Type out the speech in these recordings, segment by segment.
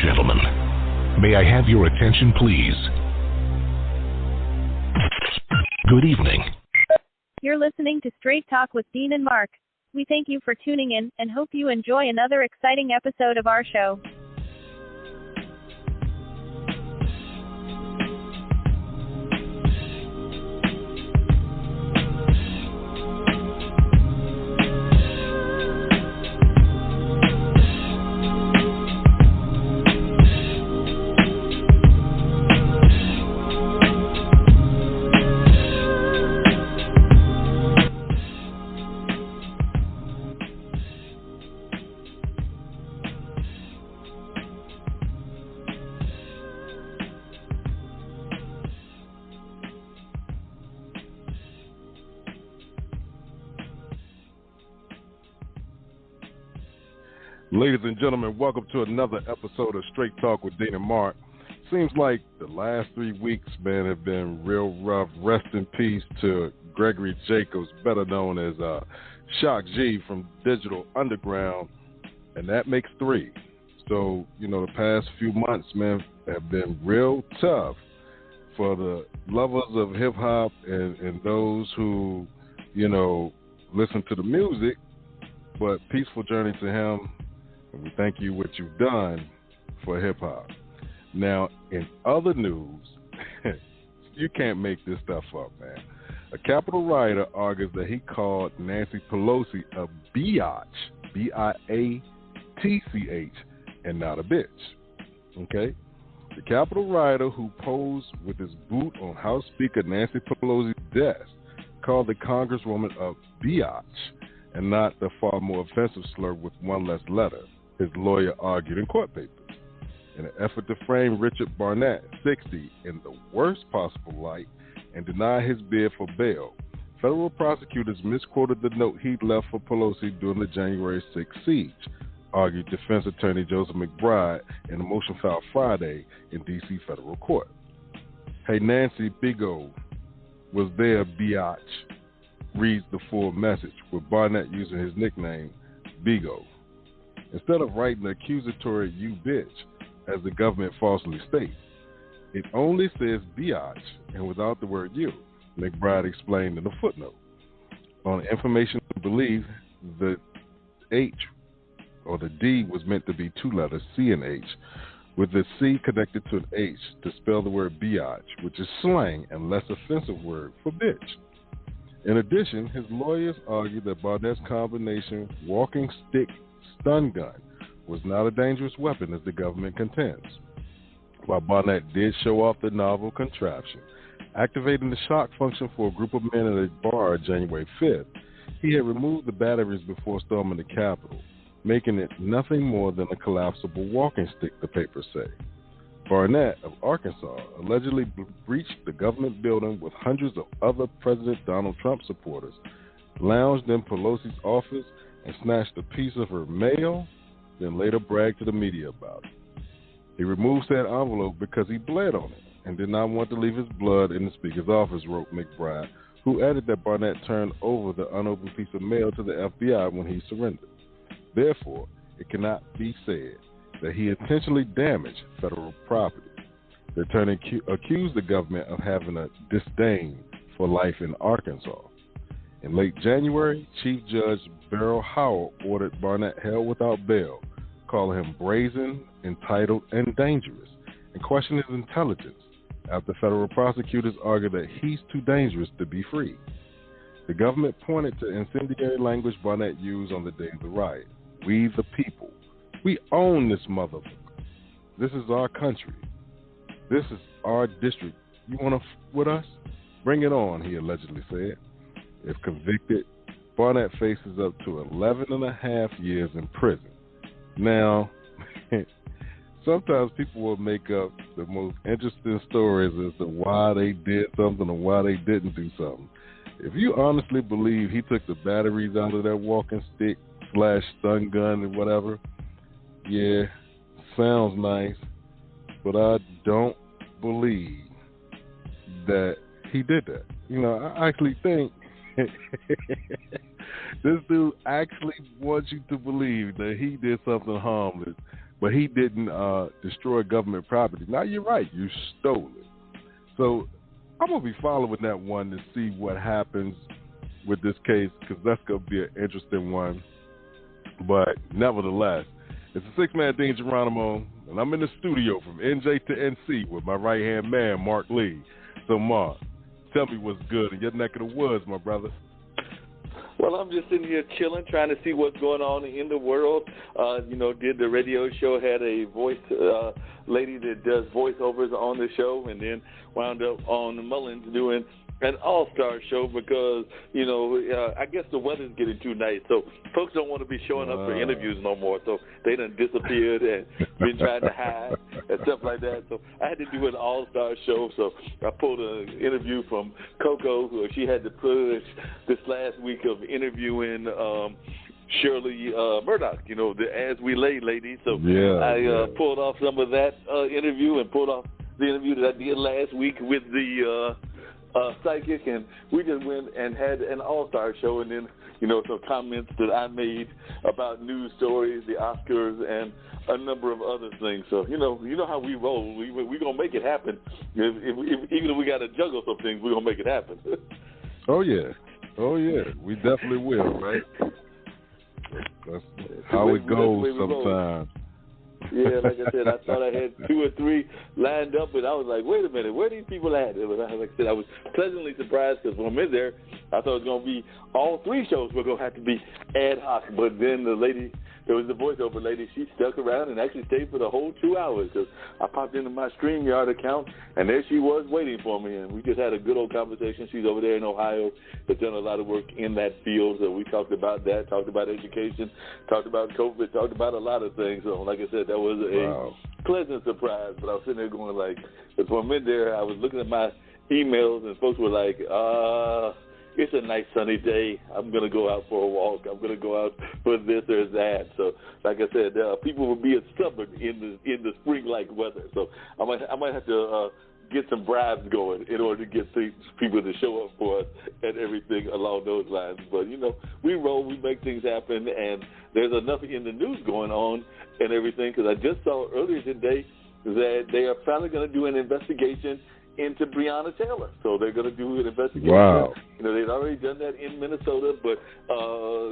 gentlemen, may I have your attention, please? Good evening. You're listening to Straight Talk with Dean and Mark. We thank you for tuning in and hope you enjoy another exciting episode of our show. Ladies and gentlemen, welcome to another episode of Straight Talk with Dean and Mark. Seems like the last 3 weeks, man, have been real rough. Rest in peace to Gregory Jacobs, better known as Shock G from Digital Underground, and that makes 3. So, the past few months, man, have been real tough for the lovers of hip-hop and those who, listen to the music, but peaceful journey to him. And we thank you what you've done for hip-hop. Now, in other news, you can't make this stuff up, man. A Capitol writer argues that he called Nancy Pelosi a biatch, B-I-A-T-C-H, and not a bitch. Okay? The Capitol writer who posed with his boot on House Speaker Nancy Pelosi's desk called the Congresswoman a biatch and not the far more offensive slur with one less letter, his lawyer argued in court papers. In an effort to frame Richard Barnett, 60, in the worst possible light and deny his bid for bail, federal prosecutors misquoted the note he'd left for Pelosi during the January 6th siege, argued defense attorney Joseph McBride in a motion filed Friday in D.C. federal court. Hey, Nancy Bigo, was there, biatch? Reads the full message, with Barnett using his nickname, Bigo. Instead of writing the accusatory "you bitch," as the government falsely states, it only says biatch and without the word you, McBride explained in a footnote. On information to believe, the H or the D was meant to be 2 letters, C and H, with the C connected to an H to spell the word biatch, which is slang and less offensive word for bitch. In addition, his lawyers argued that Barnett's combination walking stick stun gun was not a dangerous weapon as the government contends. While Barnett did show off the novel contraption, activating the shock function for a group of men at a bar January 5th, he had removed the batteries before storming the Capitol, making it nothing more than a collapsible walking stick, the papers say. Barnett of Arkansas allegedly breached the government building with hundreds of other President Donald Trump supporters, lounged in Pelosi's office, and snatched a piece of her mail, then later bragged to the media about it. He removed said envelope because he bled on it and did not want to leave his blood in the speaker's office, wrote McBride, who added that Barnett turned over the unopened piece of mail to the FBI when he surrendered. Therefore, it cannot be said that he intentionally damaged federal property. The attorney accused the government of having a disdain for life in Arkansas. In late January, Chief Judge Beryl Howell ordered Barnett held without bail, calling him brazen, entitled, and dangerous, and questioned his intelligence after federal prosecutors argued that he's too dangerous to be free. The government pointed to incendiary language Barnett used on the day of the riot. We the people. We own this motherfucker. This is our country. This is our district. You want to with us? Bring it on, he allegedly said. If convicted, Barnett faces up to 11 and a half years in prison. Now, sometimes people will make up the most interesting stories as to why they did something or why they didn't do something. If you honestly believe he took the batteries out of that walking stick / stun gun and whatever, yeah, sounds nice, but I don't believe that he did that. I actually think this dude actually wants you to believe that he did something harmless but he didn't destroy government property. Now, you're right. You stole it. So I'm going to be following that one to see what happens with this case, because that's going to be an interesting one. But nevertheless, it's a six-man Dean Geronimo, and I'm in the studio from NJ to NC with my right-hand man, Mark Lee. So, Mark, tell me what's good in your neck of the woods, my brother. Well, I'm just sitting here chilling, trying to see what's going on in the world. Did the radio show, had a voice lady that does voiceovers on the show, and then wound up on Mullins doing an all-star show because, I guess the weather's getting too nice, so folks don't want to be showing up for interviews no more, so they done disappeared and been trying to hide and stuff like that. So I had to do an all-star show, so I pulled an interview from Coco, who she had to push this last week of interviewing Shirley Murdoch, the As We Lay lady. So I pulled off some of that interview and pulled off the interview that I did last week with the psychic, and we just went and had an all-star show, and then, some comments that I made about news stories, the Oscars, and a number of other things. So, you know how we roll. We're going to make it happen. Even if we got to juggle some things, we're going to make it happen. Oh, yeah. We definitely will, right? That's how it goes sometimes. Yeah, like I said, I thought I had 2 or 3 lined up, but I was like, wait a minute, where are these people at? Like I said, I was pleasantly surprised because when I'm in there, I thought it was going to be all 3 shows were going to have to be ad hoc. But then the lady, there was the voiceover lady, she stuck around and actually stayed for the whole 2 hours. So I popped into my StreamYard account, and there she was waiting for me, and we just had a good old conversation. She's over there in Ohio, has done a lot of work in that field. So we talked about that, talked about education, talked about COVID, talked about a lot of things. So like I said, that was a pleasant surprise. But I was sitting there going like, when I'm in there, I was looking at my emails, and folks were like, it's a nice sunny day. I'm going to go out for a walk. I'm going to go out for this or that. So, like I said, people will be stubborn in the spring-like weather. So I might have to get some bribes going in order to get people to show up for us and everything along those lines. But, we roll, we make things happen, and there's enough in the news going on and everything, because I just saw earlier today that they are finally going to do an investigation into Breonna Taylor. So they're going to do an investigation. Wow. They'd already done that in Minnesota, but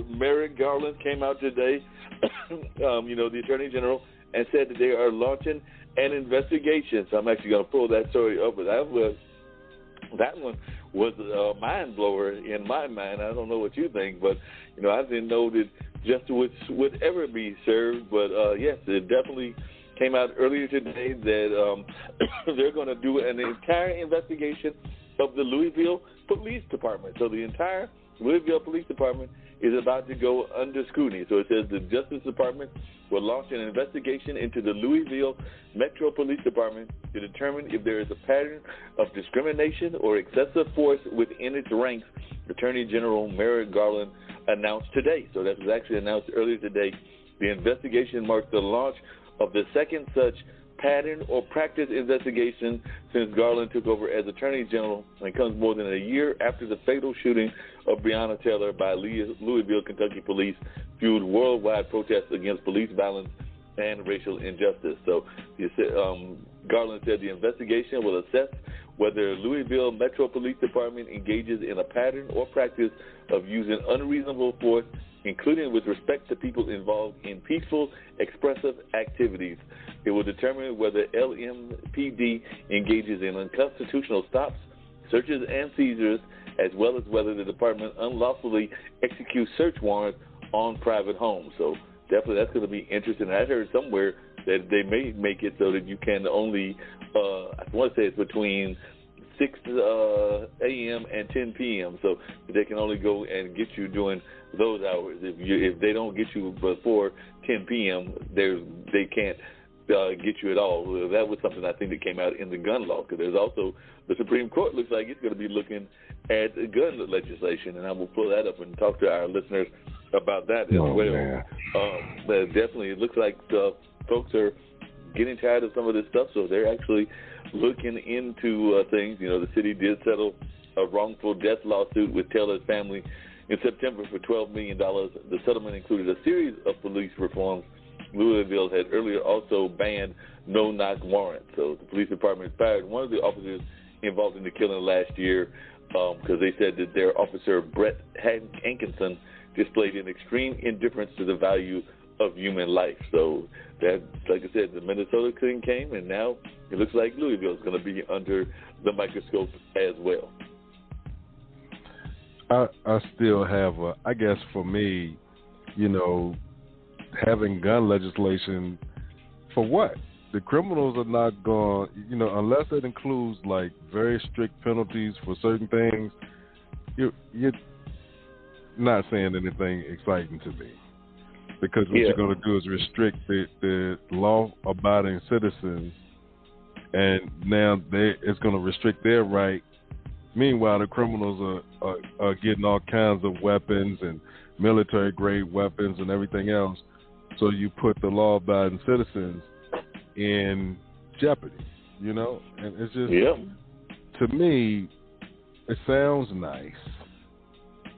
Merrick Garland came out today, the Attorney General, and said that they are launching an investigation. So I'm actually going to pull that story up. But that one was a mind blower in my mind. I don't know what you think, but, I didn't know that justice would ever be served. But, yes, it definitely came out earlier today that they're going to do an entire investigation of the Louisville Police Department. So the entire Louisville Police Department is about to go under scrutiny. So it says the Justice Department will launch an investigation into the Louisville Metro Police Department to determine if there is a pattern of discrimination or excessive force within its ranks, Attorney General Merrick Garland announced today. So that was actually announced earlier today. The investigation marks the launch of the second such pattern or practice investigation since Garland took over as Attorney General, and comes more than a year after the fatal shooting of Breonna Taylor by Louisville, Kentucky police fueled worldwide protests against police violence and racial injustice. So Garland said the investigation will assess whether Louisville Metro Police Department engages in a pattern or practice of using unreasonable force, including with respect to people involved in peaceful, expressive activities. It will determine whether LMPD engages in unconstitutional stops, searches, and seizures, as well as whether the department unlawfully executes search warrants on private homes. So definitely that's going to be interesting. I heard somewhere that they may make it so that you can only, I want to say it's between 6 a.m. and 10 p.m. So they can only go and get you during those hours. If they don't get you before 10 p.m., they can't get you at all. That was something I think that came out in the gun law, because there's also the Supreme Court looks like it's going to be looking at gun legislation, and I will pull that up and talk to our listeners about that as well. But definitely, it looks like folks are getting tired of some of this stuff, so they're actually looking into things. The city did settle a wrongful death lawsuit with Taylor's family in September for $12 million. The settlement included a series of police reforms Louisville had earlier also banned no-knock warrants. So the police department fired one of the officers involved in the killing last year because they said that their officer, Brett Hankinson, displayed an extreme indifference to the value of human life. So that, like I said, the Minnesota thing came, and now it looks like Louisville is going to be under the microscope as well. I still have, I guess for me, having gun legislation, for what? The criminals are not going, unless it includes like very strict penalties for certain things, you're not saying anything exciting to me. Because what you're going to do is restrict the law-abiding citizens, and now it's going to restrict their right. Meanwhile, the criminals are getting all kinds of weapons and military-grade weapons and everything else. So you put the law-abiding citizens in jeopardy, And it's just, to me, it sounds nice,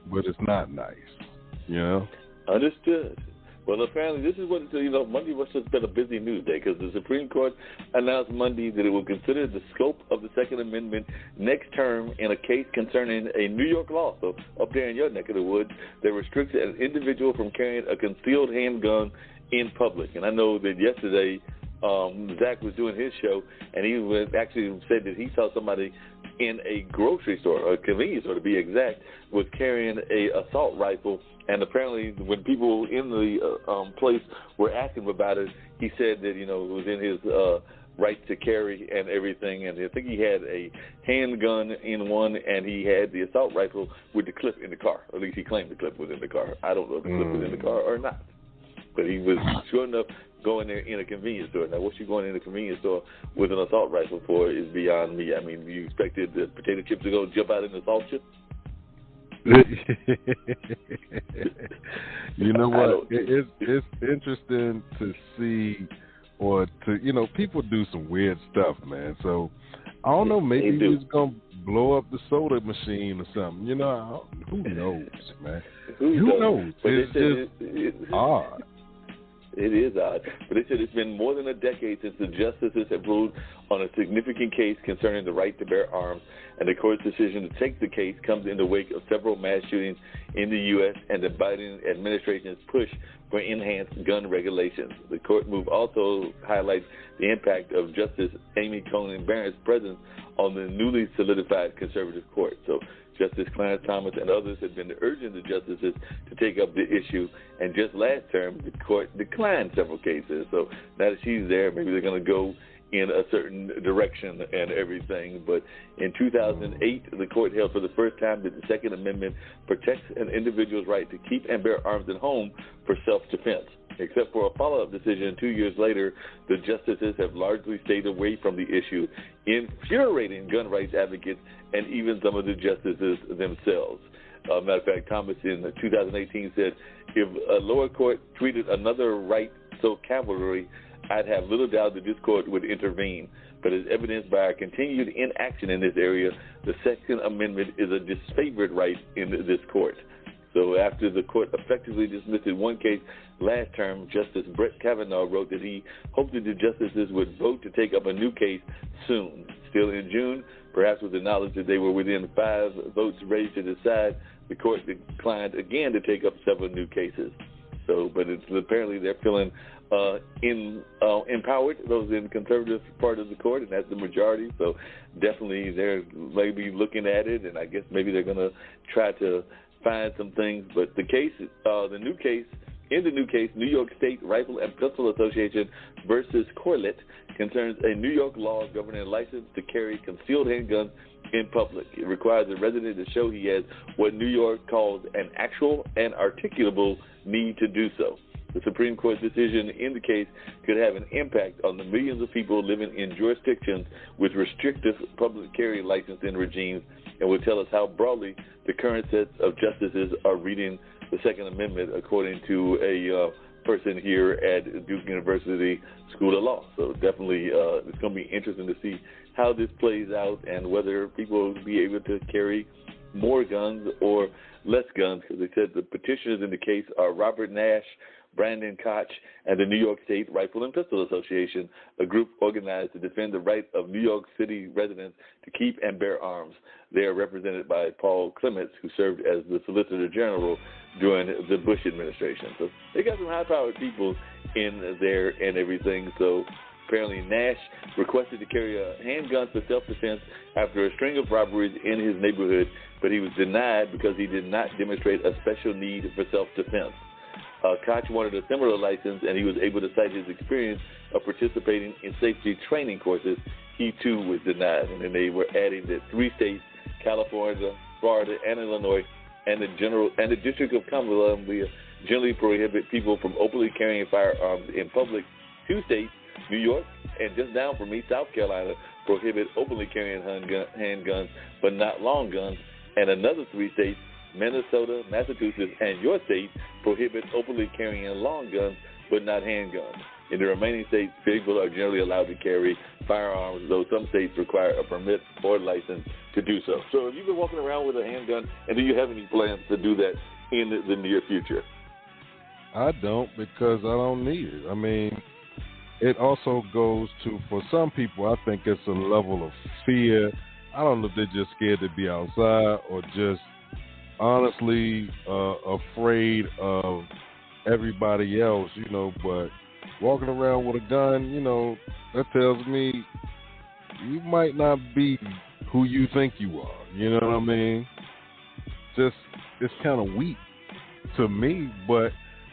but it's not nice, Understood. Well, apparently this is what, Monday was just been a busy news day because the Supreme Court announced Monday that it will consider the scope of the Second Amendment next term in a case concerning a New York law, so up there in your neck of the woods, that restricts an individual from carrying a concealed handgun in public. And I know that yesterday Zach was doing his show, and he actually said that he saw somebody in a grocery store, or a convenience store to be exact, was carrying a assault rifle. And apparently when people in the place were asking about it, he said that, it was in his right to carry and everything. And I think he had a handgun in one, and he had the assault rifle with the clip in the car. Or at least he claimed the clip was in the car. I don't know if the clip was in the car or not. But he was sure enough going there in a convenience store. Now, what you going in a convenience store with an assault rifle for is beyond me. I mean, you expected the potato chip to go jump out in the assault chip? You know what? It's interesting to see, or to people do some weird stuff, man. So I don't know. Maybe he's gonna blow up the soda machine or something. Who knows, man? Who knows? It's just odd. It is odd. But they said it's been more than a decade since the justices have ruled on a significant case concerning the right to bear arms, and the court's decision to take the case comes in the wake of several mass shootings in the U.S. and the Biden administration's push for enhanced gun regulations. The court move also highlights the impact of Justice Amy Coney Barrett's presence on the newly solidified conservative court. So Justice Clarence Thomas and others have been urging the justices to take up the issue, and just last term, the court declined several cases. So now that she's there, maybe they're going to go in a certain direction and everything. But in 2008, the court held for the first time that the Second Amendment protects an individual's right to keep and bear arms at home for self-defense. Except for a follow-up decision 2 years later, the justices have largely stayed away from the issue, infuriating gun rights advocates and even some of the justices themselves. Matter of fact, Thomas in 2018 said, if a lower court treated another right so cavalry, I'd have little doubt that this court would intervene. But as evidenced by our continued inaction in this area, the Second Amendment is a disfavored right in this court. So after the court effectively dismissed one case last term, Justice Brett Kavanaugh wrote that he hoped that the justices would vote to take up a new case soon. Still in June, perhaps with the knowledge that they were within 5 votes ready to decide, the court declined again to take up several new cases. So, but apparently they're feeling empowered, those in the conservative part of the court, and that's the majority. So definitely they're maybe looking at it, and I guess maybe they're going to try to find some things. But the case, the new case, New York State Rifle and Pistol Association versus Corlett concerns a New York law governing a license to carry concealed handguns in public. It requires a resident to show he has what New York calls an actual and articulable need to do so. The Supreme Court's decision in the case could have an impact on the millions of people living in jurisdictions with restrictive public carry licensing regimes, and will tell us how broadly the current set of justices are reading the Second Amendment, according to a person here at Duke University School of Law. So definitely it's going to be interesting to see how this plays out and whether people will be able to carry more guns or less guns, because they said the petitioners in the case are Robert Nash, Brandon Koch, and the New York State Rifle and Pistol Association, a group organized to defend the right of New York City residents to keep and bear arms. They are represented by Paul Clements, who served as the Solicitor General during the Bush administration. So they got some high-powered people in there and everything. So apparently Nash requested to carry a handgun for self-defense after a string of robberies in his neighborhood, but he was denied because he did not demonstrate a special need for self-defense. Koch wanted a similar license, and he was able to cite his experience of participating in safety training courses. He, too, was denied. And then they were adding that 3 states, California, Florida, and Illinois, and the District of Columbia generally prohibit people from openly carrying firearms in public. 2 states, New York, and just down from me, South Carolina, prohibit openly carrying handguns, but not long guns. And another 3 states, Minnesota, Massachusetts, and your state, prohibit openly carrying long guns, but not handguns. In the remaining states, people are generally allowed to carry firearms, though some states require a permit or license to do so. So have you been walking around with a handgun, and do you have any plans to do that in the near future? I don't, because I don't need it. I mean, it also goes to, for some people, I think it's a level of fear. I don't know if they're just scared to be outside or just honestly afraid of everybody else, but walking around with a gun, that tells me you might not be who you think you are. You know what I mean? Just, it's kind of weak to me, but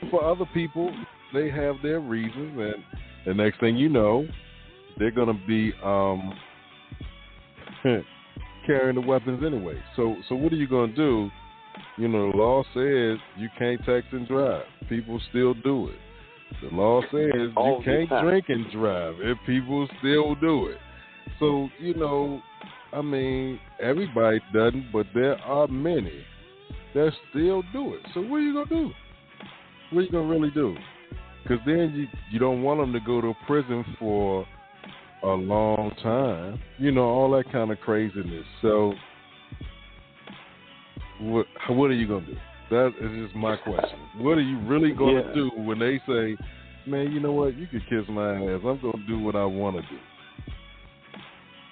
for other people, they have their reasons, and the next thing you know, they're going to be carrying the weapons anyway. So what are you going to do? The law says you can't text and drive. People still do it. The law says you can't drink and drive, and people still do it. So, I mean, everybody doesn't, but there are many that still do it. So what are you going to do? What are you going to really do? Because then you don't want them to go to prison for a long time. All that kind of craziness. So what are you going to do? That is just my question. What are you really going to do when they say, man, you know what? You can kiss my ass. I'm going to do what I want to do.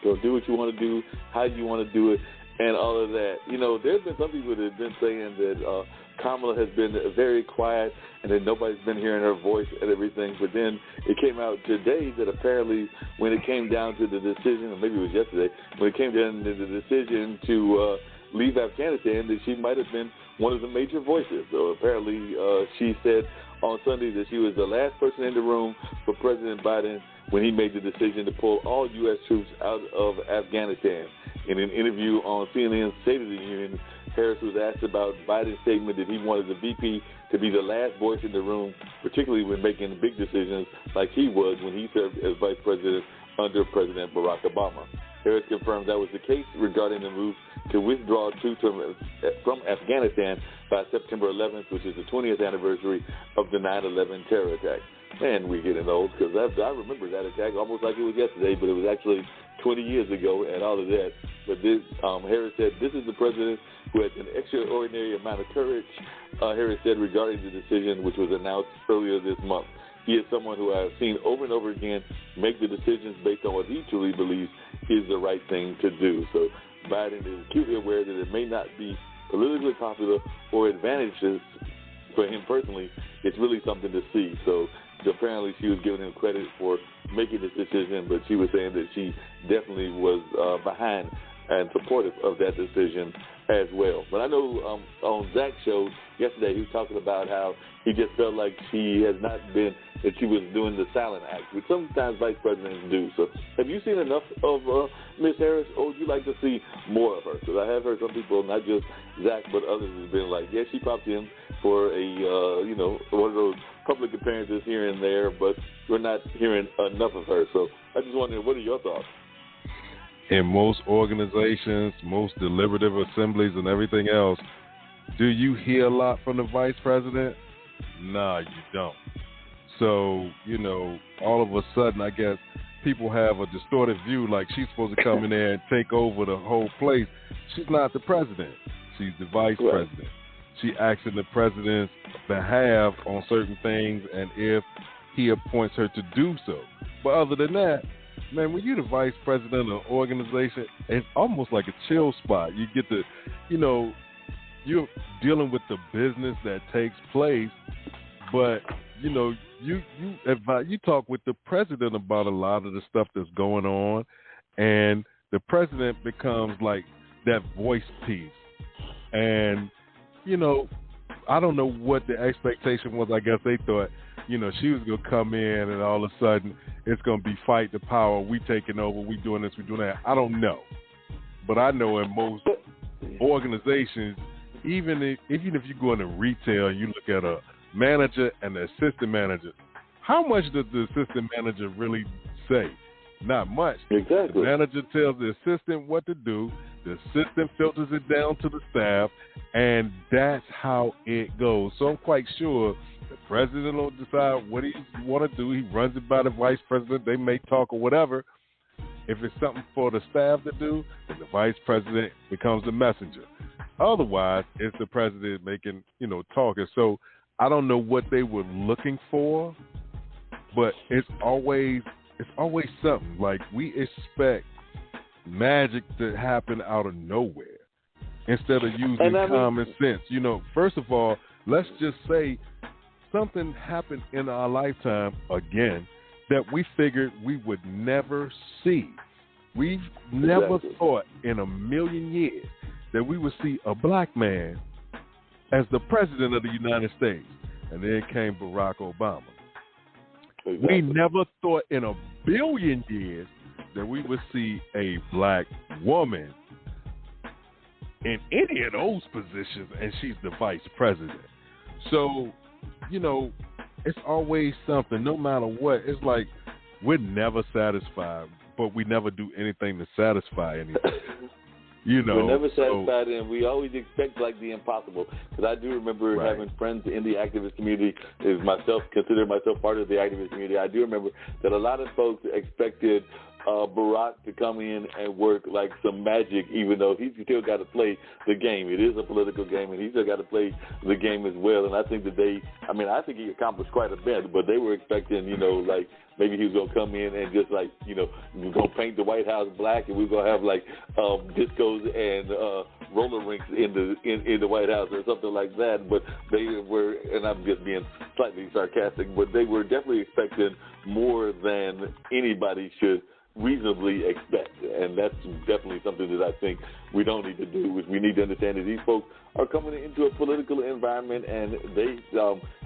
Go do what you want to do, how you want to do it, and all of that. There's been some people that have been saying that Kamala has been very quiet and that nobody's been hearing her voice and everything. But then it came out today that apparently when it came down to the decision, or maybe it was yesterday, when it came down to the decision to leave Afghanistan, that she might have been one of the major voices. So apparently she said on Sunday that she was the last person in the room for President Biden when he made the decision to pull all U.S. troops out of Afghanistan. In an interview on CNN's State of the Union, Harris was asked about Biden's statement that he wanted the VP to be the last voice in the room, particularly when making big decisions like he was when he served as vice president under President Barack Obama. Harris confirmed that was the case regarding the move to withdraw troops from Afghanistan by September 11th, which is the 20th anniversary of the 9/11 terror attack. Man, we're getting old, because I remember that attack almost like it was yesterday, but it was actually 20 years ago and all of that. But this, Harris said, this is the president who has an extraordinary amount of courage, Harris said regarding the decision, which was announced earlier this month. He is someone who I have seen over and over again make the decisions based on what he truly believes is the right thing to do. So Biden is acutely aware that it may not be politically popular or advantageous for him personally. It's really something to see. So apparently she was giving him credit for making this decision, but she was saying that she definitely was behind and supportive of that decision as well. But I know on Zach's show yesterday, he was talking about how he just felt like she has not been, that she was doing the silent act, which sometimes vice presidents do. So have you seen enough of Ms. Harris, or would you like to see more of her? Because I have heard some people, not just Zach, but others, have been like, yeah, she popped in for a, one of those public appearances here and there, but we're not hearing enough of her. So I just wondering, what are your thoughts? In most organizations, most deliberative assemblies and everything else, do you hear a lot from the vice president? Nah, you don't. So, all of a sudden, I guess people have a distorted view like she's supposed to come in there and take over the whole place. She's not the president. She's the vice Right. president. She acts in the president's behalf on certain things, and if he appoints her to do so. But other than that, man, when you're the vice president of an organization, it's almost like a chill spot. You get to, you're dealing with the business that takes place, but you talk with the president about a lot of the stuff that's going on, and the president becomes like that voice piece. And I don't know what the expectation was. I guess they thought, she was going to come in and all of a sudden it's going to be fight the power. We taking over. We doing this. We doing that. I don't know. But I know in most organizations, even if you go into retail and you look at a manager and the assistant manager, how much does the assistant manager really say? Not much. Exactly. The manager tells the assistant what to do. The assistant filters it down to the staff, and that's how it goes. So I'm quite sure the president will decide what he want to do. He runs it by the vice president. They may talk or whatever. If it's something for the staff to do, then the vice president becomes the messenger. Otherwise, it's the president making, talking. So I don't know what they were looking for, but it's always something. Like, we expect magic to happen out of nowhere instead of using common sense. First of all, let's just say something happened in our lifetime again that we figured we would never see. We've never thought in a million years that we would see a black man as the president of the United States. And then came Barack Obama. Exactly. We never thought in a billion years that we would see a black woman in any of those positions, and she's the vice president. So, it's always something, no matter what. It's like we're never satisfied, but we never do anything to satisfy anything. We're never satisfied, and we always expect like the impossible. Because I do remember having friends in the activist community. Consider myself part of the activist community. I do remember that a lot of folks expected Barack to come in and work like some magic, even though he's still got to play the game. It is a political game, and he's still got to play the game as well. And I think that I think he accomplished quite a bit, but they were expecting, like maybe he was going to come in and just like, we're going to paint the White House black, and we're going to have like discos and roller rinks in the White House or something like that. But they were, and I'm just being slightly sarcastic, but they were definitely expecting more than anybody should reasonably expect, and that's definitely something that I think we don't need to do. We need to understand that these folks are coming into a political environment, and they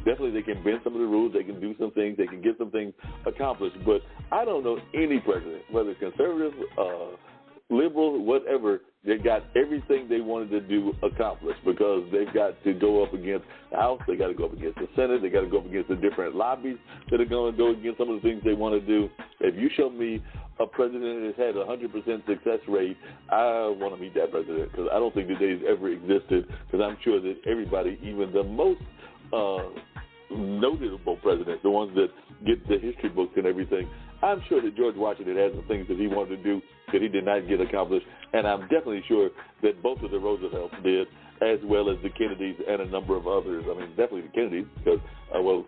definitely they can bend some of the rules, they can do some things, they can get some things accomplished. But I don't know any president, whether it's conservative, liberal, whatever, they got everything they wanted to do accomplished, because they've got to go up against the House, they got to go up against the Senate, they got to go up against the different lobbies that are going to go against some of the things they want to do. If you show me a president that has had a 100% success rate, I want to meet that president, because I don't think the day's ever existed, because I'm sure that everybody, even the most notable presidents, the ones that get the history books and everything, I'm sure that George Washington has some things that he wanted to do that he did not get accomplished, and I'm definitely sure that both of the Roosevelts did, as well as the Kennedys and a number of others. I mean, definitely the Kennedys, because,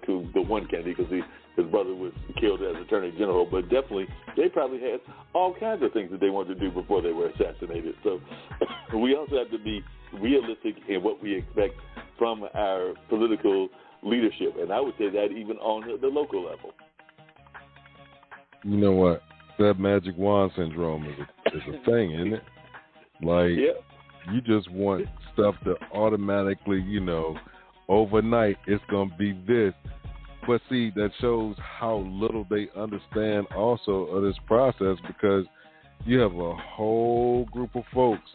to the one Kennedy, because his brother was killed as Attorney General, but definitely they probably had all kinds of things that they wanted to do before they were assassinated. So we also have to be realistic in what we expect from our political leadership, and I would say that even on the local level. You know what? That magic wand syndrome is a thing, isn't it? Like, you just want stuff to automatically, overnight it's going to be this. But see, that shows how little they understand also of this process, because you have a whole group of folks,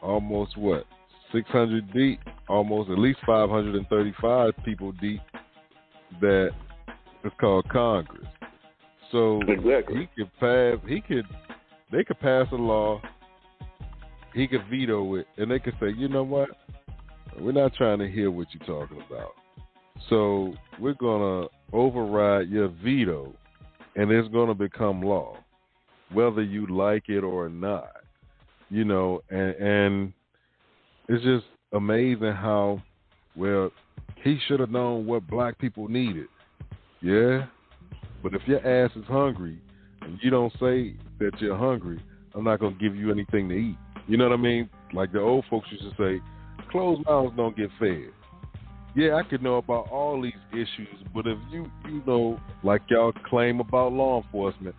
almost 600 deep, almost at least 535 people deep, that is called Congress. So exactly. they could pass a law, he could veto it, and they could say, you know what, we're not trying to hear what you're talking about. So we're going to override your veto, and it's going to become law, whether you like it or not, and it's just, amazing how, well, he should have known what black people needed. Yeah, but if your ass is hungry and you don't say that you're hungry, I'm not going to give you anything to eat. You know what I mean? Like the old folks used to say, closed mouths don't get fed. Yeah, I could know about all these issues, but if you know, like y'all claim about law enforcement,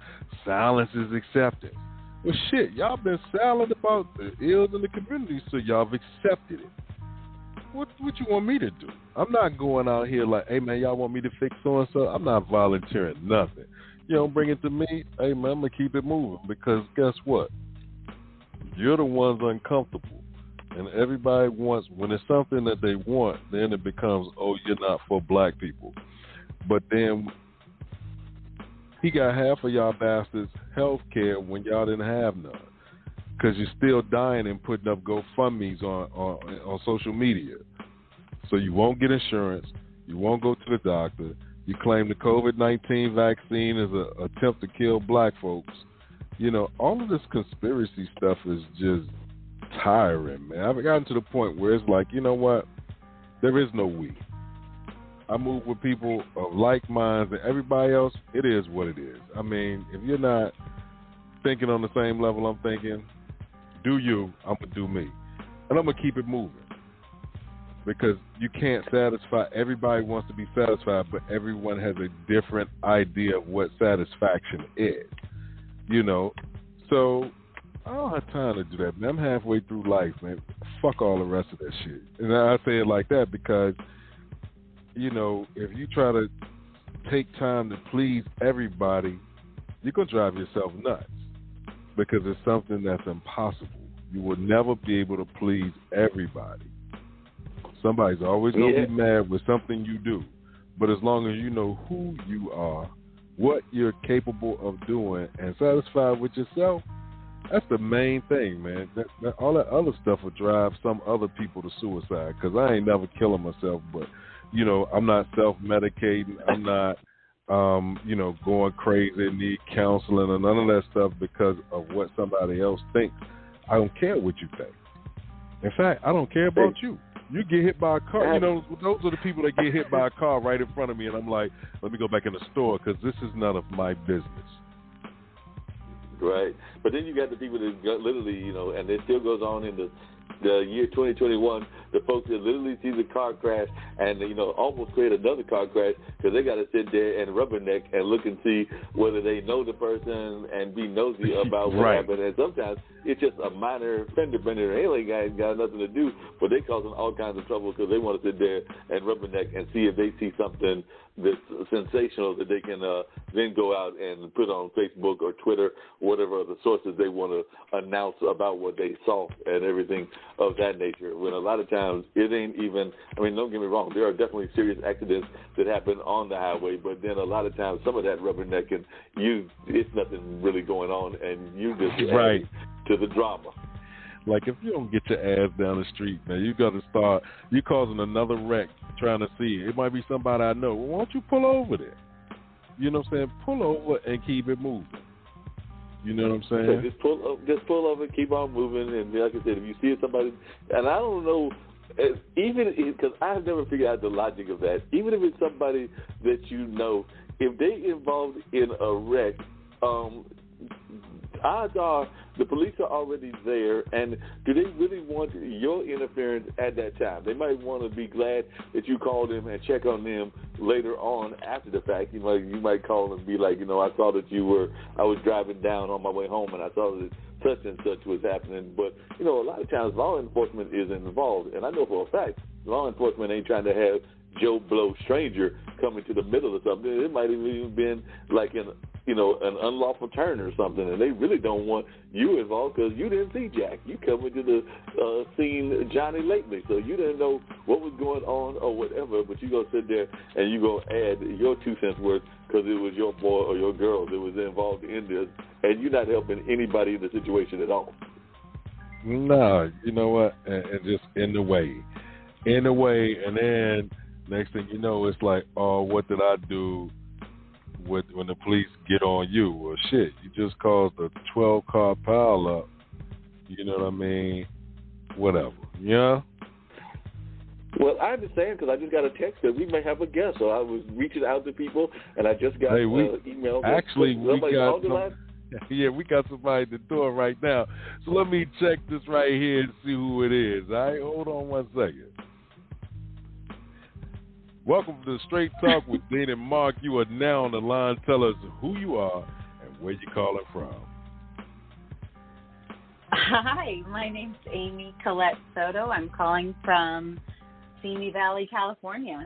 silence is acceptance. Well, shit, y'all been silent about the ills in the community, so y'all have accepted it. What you want me to do? I'm not going out here like, hey, man, y'all want me to fix so-and-so? I'm not volunteering nothing. You don't bring it to me, hey, man, I'm going to keep it moving because guess what? You're the ones uncomfortable. And everybody wants, when it's something that they want, then it becomes, oh, you're not for black people. But then he got half of y'all bastards health care when y'all didn't have none. Because you're still dying and putting up GoFundMes on social media. So you won't get insurance. You won't go to the doctor. You claim the COVID-19 vaccine is an attempt to kill black folks. You know, all of this conspiracy stuff is just tiring, man. I've gotten to the point where it's like, you know what? There is no we. I move with people of like minds, and everybody else, it is what it is. I mean, if you're not thinking on the same level I'm thinking, do you, I'm going to do me. And I'm going to keep it moving. Because you can't satisfy, everybody wants to be satisfied, but everyone has a different idea of what satisfaction is. You know, so I don't have time to do that, man. I'm halfway through life, man. Fuck all the rest of that shit. And I say it like that because, you know, if you try to take time to please everybody, you're going to drive yourself nuts because it's something that's impossible. You will never be able to please everybody. Somebody's always going to be mad with something you do. But as long as you know who you are, what you're capable of doing, and satisfied with yourself, that's the main thing, man. All that other stuff will drive some other people to suicide because I ain't never killing myself, but, you know, I'm not self-medicating. I'm not, you know, going crazy, need counseling or none of that stuff because of what somebody else thinks. I don't care what you think. In fact, I don't care about you. You get hit by a car. You know, those are the people that get hit by a car right in front of me, and I'm like, let me go back in the store because this is none of my business. Right. But then you got the people that literally, you know, and it still goes on in the year 2021, the folks that literally see the car crash and, you know, almost create another car crash because they got to sit there and rubberneck and look and see whether they know the person and be nosy about what happened. And sometimes it's just a minor fender bender. Alien guy ain't got nothing to do, but they causing all kinds of trouble because they want to sit there and rubberneck and see if they see something that's sensational that they can then go out and put on Facebook or Twitter, whatever other sources they want to announce about what they saw and everything of that nature. When a lot of times it ain't even, I mean, don't get me wrong, there are definitely serious accidents that happen on the highway, but then a lot of times some of that rubbernecking, it's nothing really going on, and you just add to the drama. Like, if you don't get your ass down the street, man, you got to start, you causing another wreck trying to see it. It might be somebody I know. Well, why don't you pull over there? You know what I'm saying? Pull over and keep it moving. You know what I'm saying? So just pull over, keep on moving, and like I said, if you see somebody, and I don't know, even because I've never figured out the logic of that, even if it's somebody that you know, if they involved in a wreck, odds are the police are already there, and do they really want your interference at that time? They might want to be glad that you called them and check on them later on after the fact. You might call and be like, you know, I saw that I was driving down on my way home, and I saw that such and such was happening. But, you know, a lot of times law enforcement is involved, and I know for a fact law enforcement ain't trying to have Joe Blow stranger coming to the middle of something. It might have even been like an unlawful turn or something, and they really don't want you involved because you didn't see Jack. You come into the scene Johnny lately, so you didn't know what was going on or whatever, but you go sit there and you go add your 2 cents worth because it was your boy or your girl that was involved in this, and you're not helping anybody in the situation at all. No, you know what? And just in the way, and then next thing you know, it's like, oh, what did I do when the police get on you? Well, shit, you just caused a 12-car pile up. You know what I mean? Whatever. Yeah? Well, I understand because I just got a text that we may have a guest, so I was reaching out to people, and I just got email. Actually, we got we got somebody at the door right now. So let me check this right here and see who it is. All right, hold on 1 second. Welcome to Straight Talk with Dean and Mark. You are now on the line. Tell us who you are and where you're calling from. Hi, my name's Amy Colette Soto. I'm calling from Simi Valley, California.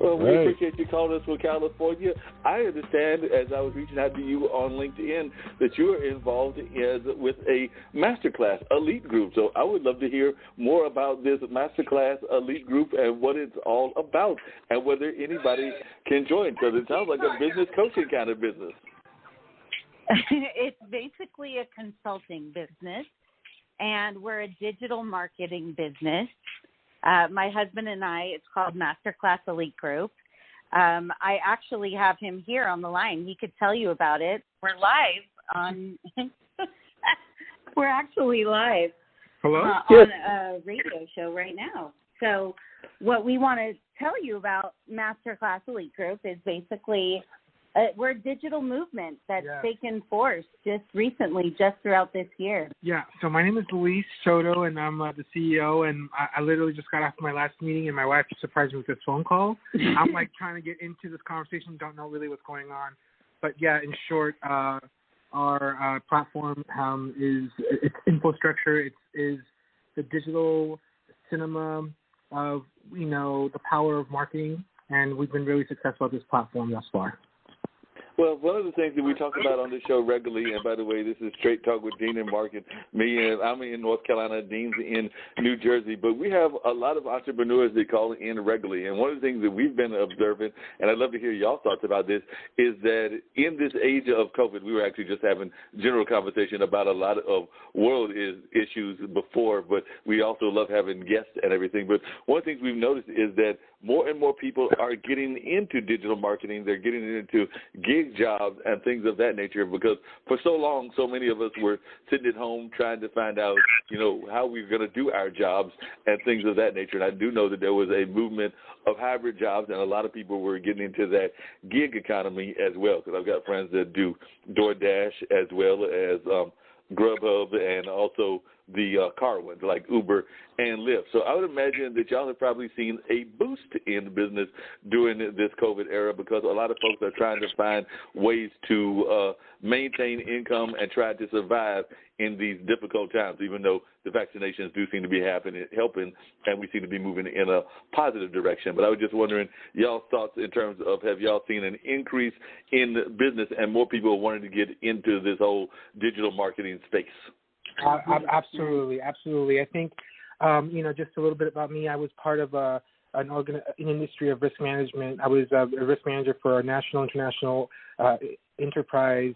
Well, we appreciate you calling us from California. I understand, as I was reaching out to you on LinkedIn, that you are involved with a masterclass elite group. So I would love to hear more about this masterclass elite group and what it's all about and whether anybody can join, because it sounds like a business coaching kind of business. It's basically a consulting business, and we're a digital marketing business. My husband and I, it's called Masterclass Elite Group. I actually have him here on the line. He could tell you about it. We're live on we're actually live on a radio show right now. So what we want to tell you about Masterclass Elite Group is basically we're a digital movement that's taken force just recently, just throughout this year. Yeah, so my name is Luis Soto, and I'm the CEO, and I literally just got off my last meeting, and my wife surprised me with this phone call. I'm, like, trying to get into this conversation, don't know really what's going on. But, yeah, in short, our platform it's infrastructure. It is the digital cinema of, the power of marketing, and we've been really successful at this platform thus far. Well, one of the things that we talk about on this show regularly, and by the way, this is Straight Talk with Dean and Mark, and I'm in North Carolina, Dean's in New Jersey, but we have a lot of entrepreneurs that call in regularly, and one of the things that we've been observing, and I'd love to hear y'all thoughts about this, is that in this age of COVID, we were actually just having general conversation about a lot of world issues before, but we also love having guests and everything, but one of the things we've noticed is that more and more people are getting into digital marketing. They're getting into gig jobs and things of that nature, because for so long, so many of us were sitting at home trying to find out, how we were going to do our jobs and things of that nature. And I do know that there was a movement of hybrid jobs, and a lot of people were getting into that gig economy as well, because I've got friends that do DoorDash as well as Grubhub and also the car ones like Uber and Lyft. So I would imagine that y'all have probably seen a boost in business during this COVID era, because a lot of folks are trying to find ways to maintain income and try to survive in these difficult times, even though the vaccinations do seem to be helping, and we seem to be moving in a positive direction. But I was just wondering y'all's thoughts in terms of, have y'all seen an increase in business and more people wanting to get into this whole digital marketing space? Absolutely. I think, just a little bit about me. I was part of an industry of risk management. I was a risk manager for a national, international enterprise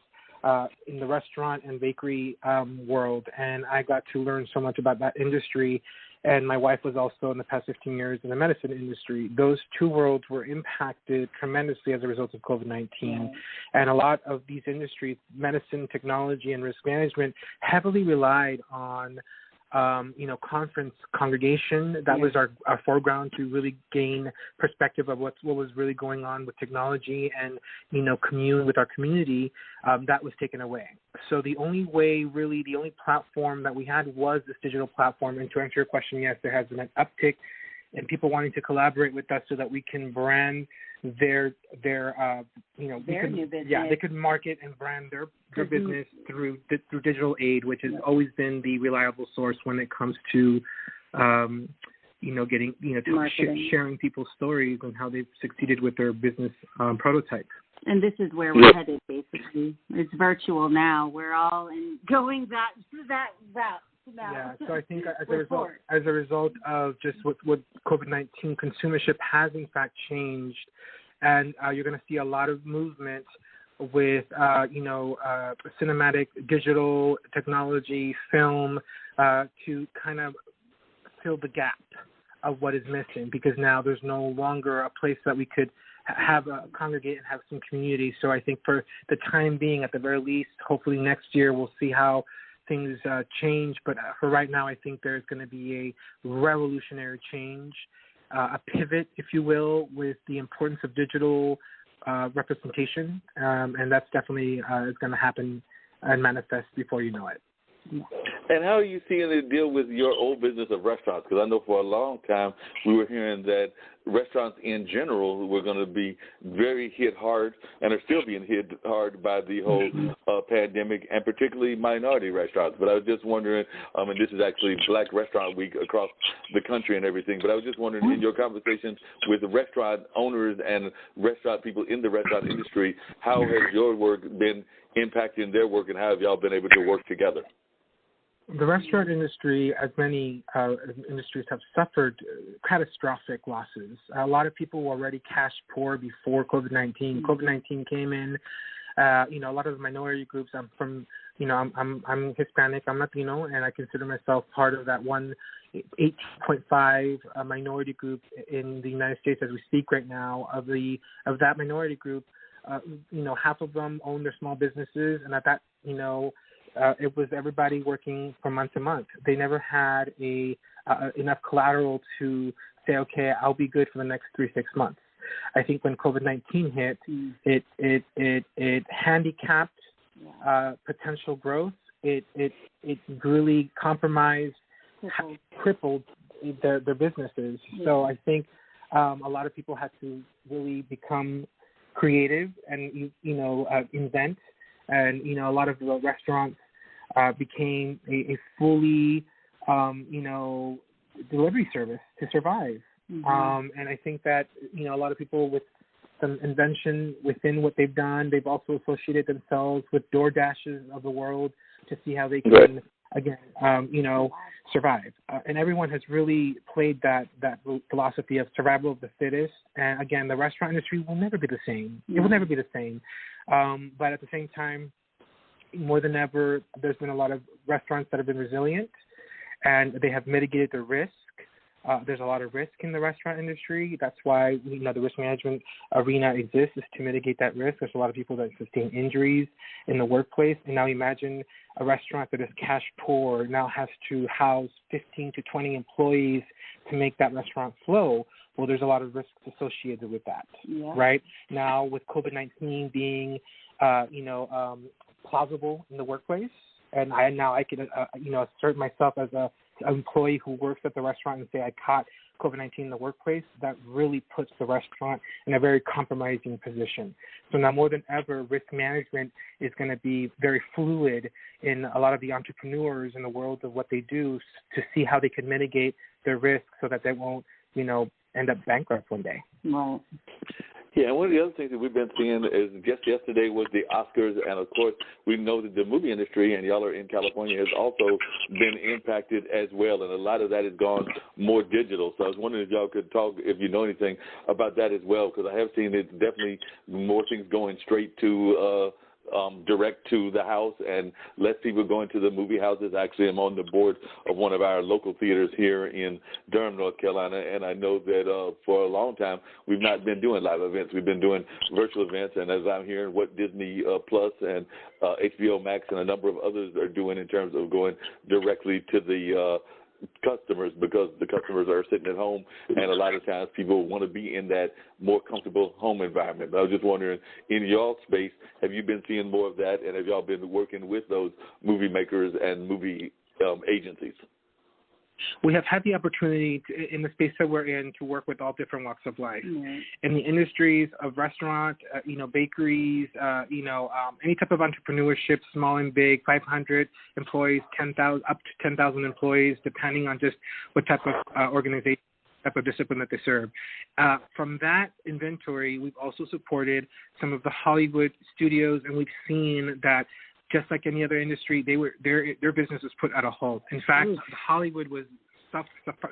in the restaurant and bakery world, and I got to learn so much about that industry. And my wife was also in the past 15 years in the medicine industry. Those two worlds were impacted tremendously as a result of COVID-19. And a lot of these industries, medicine, technology, and risk management, heavily relied on, conference congregation. That was our foreground to really gain perspective of what was really going on with technology and, commune with our community. That was taken away. So the only platform that we had was this digital platform. And to answer your question, yes, there has been an uptick in people wanting to collaborate with us so that we can brand their new business. Yeah, they could market and brand their business through digital aid, which has always been the reliable source when it comes to getting sharing people's stories and how they've succeeded with their business prototype. And this is where we're headed, basically. It's virtual now. We're all going that route. Yeah, so I think as a result of just what COVID-19, consumership has in fact changed, and you're going to see a lot of movement with cinematic, digital technology, film to kind of fill the gap of what is missing, because now there's no longer a place that we could congregate and have some community. So I think for the time being, at the very least, hopefully next year, we'll see how things change, but for right now, I think there's going to be a revolutionary change, a pivot, if you will, with the importance of digital representation, and that's definitely is going to happen and manifest before you know it. And how are you seeing it deal with your old business of restaurants? Because I know for a long time we were hearing that restaurants in general were going to be very hit hard and are still being hit hard by the whole pandemic, and particularly minority restaurants. But I was just wondering, and this is actually Black Restaurant Week across the country and everything, but I was just wondering, in your conversations with the restaurant owners and restaurant people in the restaurant industry, how has your work been impacting their work, and how have y'all been able to work together? The restaurant industry, as many industries, have suffered catastrophic losses. A lot of people were already cash poor before COVID-19. COVID-19 came in. A lot of the minority groups. I'm from, I'm Hispanic. I'm Latino, and I consider myself part of that 18.5 minority group in the United States as we speak right now. Of that minority group, half of them own their small businesses, and at that, it was everybody working from month to month. They never had enough collateral to say, okay, I'll be good for the next 3-6 months. I think when COVID-19 hit, it handicapped potential growth. It really compromised, crippled their businesses. Yeah. So I think a lot of people had to really become creative and invent. And a lot of the restaurants became a fully, delivery service to survive. Mm-hmm. And I think that, a lot of people with some invention within what they've done, they've also associated themselves with DoorDashes of the world to see how they can, again, survive. And everyone has really played that philosophy of survival of the fittest. And again, the restaurant industry will never be the same. It will never be the same. But at the same time, more than ever, there's been a lot of restaurants that have been resilient, and they have mitigated the risk. There's a lot of risk in the restaurant industry. That's why the risk management arena exists, is to mitigate that risk. There's a lot of people that sustain injuries in the workplace. And now imagine a restaurant that is cash poor now has to house 15 to 20 employees to make that restaurant flow. Well, there's a lot of risks associated with that, right? Now, with COVID-19 being, plausible in the workplace, and I can, assert myself as an employee who works at the restaurant and say I caught COVID-19 in the workplace, that really puts the restaurant in a very compromising position. So now more than ever, risk management is going to be very fluid in a lot of the entrepreneurs in the world of what they do to see how they can mitigate their risk so that they won't, end up bankrupt one day. Right. Yeah, and one of the other things that we've been seeing is just yesterday was the Oscars, and of course we know that the movie industry, and y'all are in California, has also been impacted as well, and a lot of that has gone more digital. So I was wondering if y'all could talk, if you know anything about that as well, because I have seen it's definitely more things going straight to direct to the house and less people going to the movie houses. Actually, I'm on the board of one of our local theaters here in Durham, North Carolina, and I know that for a long time we've not been doing live events. We've been doing virtual events, and as I'm hearing what Disney Plus and HBO Max and a number of others are doing in terms of going directly to the customers, because the customers are sitting at home, and a lot of times people want to be in that more comfortable home environment. But I was just wondering, in y'all space, have you been seeing more of that, and have y'all been working with those movie makers and movie agencies? We have had the opportunity in the space that we're in to work with all different walks of life. Mm-hmm. In the industries of restaurant, bakeries, any type of entrepreneurship, small and big, 500 employees, 10,000 up to 10,000 employees, depending on just what type of organization, type of discipline that they serve. From that inventory, we've also supported some of the Hollywood studios, and we've seen that just like any other industry, their business was put at a halt. In fact, Hollywood was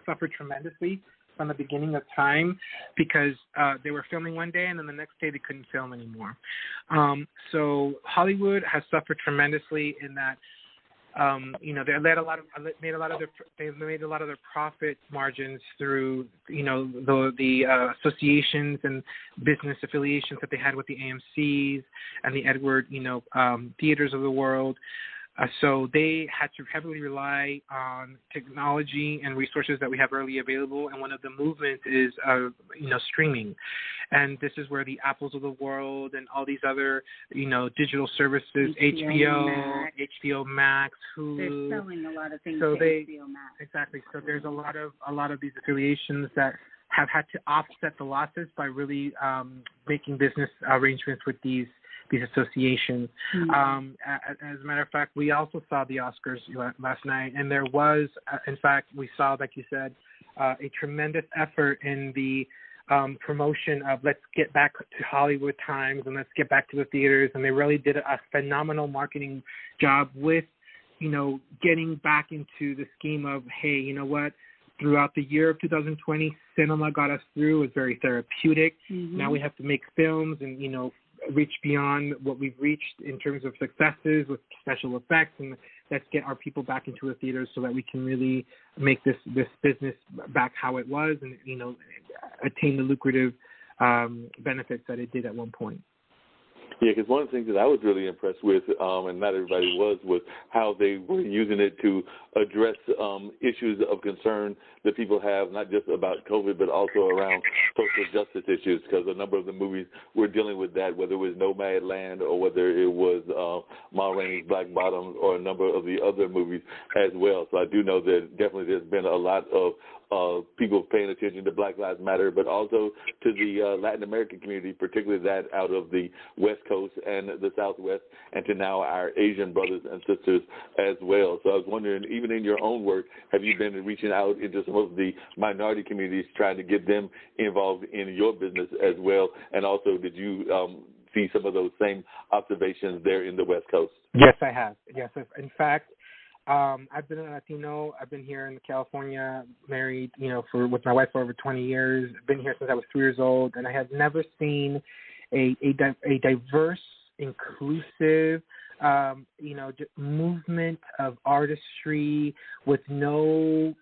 suffered tremendously from the beginning of time because they were filming one day and then the next day they couldn't film anymore. So Hollywood has suffered tremendously in that they made a lot of their profit margins through the associations and business affiliations that they had with the AMCs and the Edward theaters of the world. So they had to heavily rely on technology and resources that we have readily available. And one of the movements is, streaming. And this is where the Apples of the world and all these other, digital services, HBO Max, Hulu. They're selling a lot of things to HBO Max. Exactly. So there's a lot of these affiliations that have had to offset the losses by really making business arrangements with these associations. Mm-hmm. As a matter of fact, we also saw the Oscars last night, and there was, in fact, we saw, like you said, a tremendous effort in the promotion of let's get back to Hollywood Times and let's get back to the theaters, and they really did a phenomenal marketing job with, getting back into the scheme of, hey, you know what? Throughout the year of 2020, cinema got us through. It was very therapeutic. Mm-hmm. Now we have to make films and, reach beyond what we've reached in terms of successes with special effects, and let's get our people back into the theaters so that we can really make this business back how it was and, attain the lucrative benefits that it did at one point. Yeah, because one of the things that I was really impressed with, and not everybody was how they were using it to address issues of concern that people have, not just about COVID, but also around social justice issues, because a number of the movies were dealing with that, whether it was Nomadland or whether it was Ma Rainey's Black Bottom or a number of the other movies as well. So I do know that definitely there's been a lot of people paying attention to Black Lives Matter, but also to the Latin American community, particularly that out of the West Coast and the Southwest, and to now our Asian brothers and sisters as well. So I was wondering, even in your own work, have you been reaching out into some of the minority communities, trying to get them involved in your business as well? And also, did you see some of those same observations there in the West Coast? Yes, I have. Yes, in fact, I've been a Latino. I've been here in California, married, with my wife for over 20 years. I've been here since I was 3 years old, and I have never seen a diverse, inclusive, movement of artistry with no,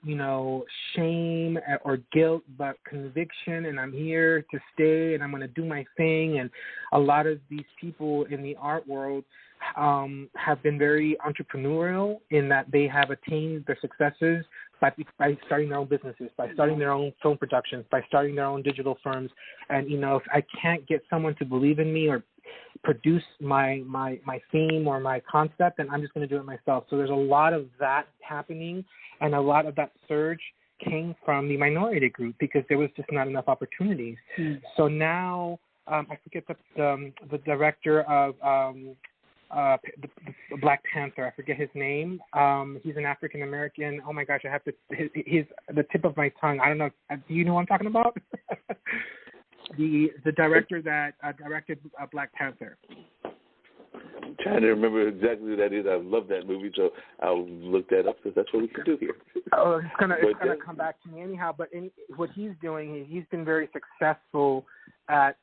shame or guilt, but conviction. And I'm here to stay, and I'm going to do my thing. And a lot of these people in the art world have been very entrepreneurial in that they have attained their successes by starting their own businesses, by starting their own film productions, by starting their own digital firms. And, if I can't get someone to believe in me or produce my theme or my concept, then I'm just going to do it myself. So there's a lot of that happening, and a lot of that surge came from the minority group because there was just not enough opportunities. So now I forget the director of the Black Panther. I forget his name. He's an African American. Oh my gosh, I have to. He's the tip of my tongue. I don't know. Do you know what I'm talking about? the director that directed Black Panther. I'm trying to remember exactly who that is. I love that movie, so I'll look that up because that's what we can do here. Oh, it's gonna come back to me anyhow. But what he's doing, he's been very successful at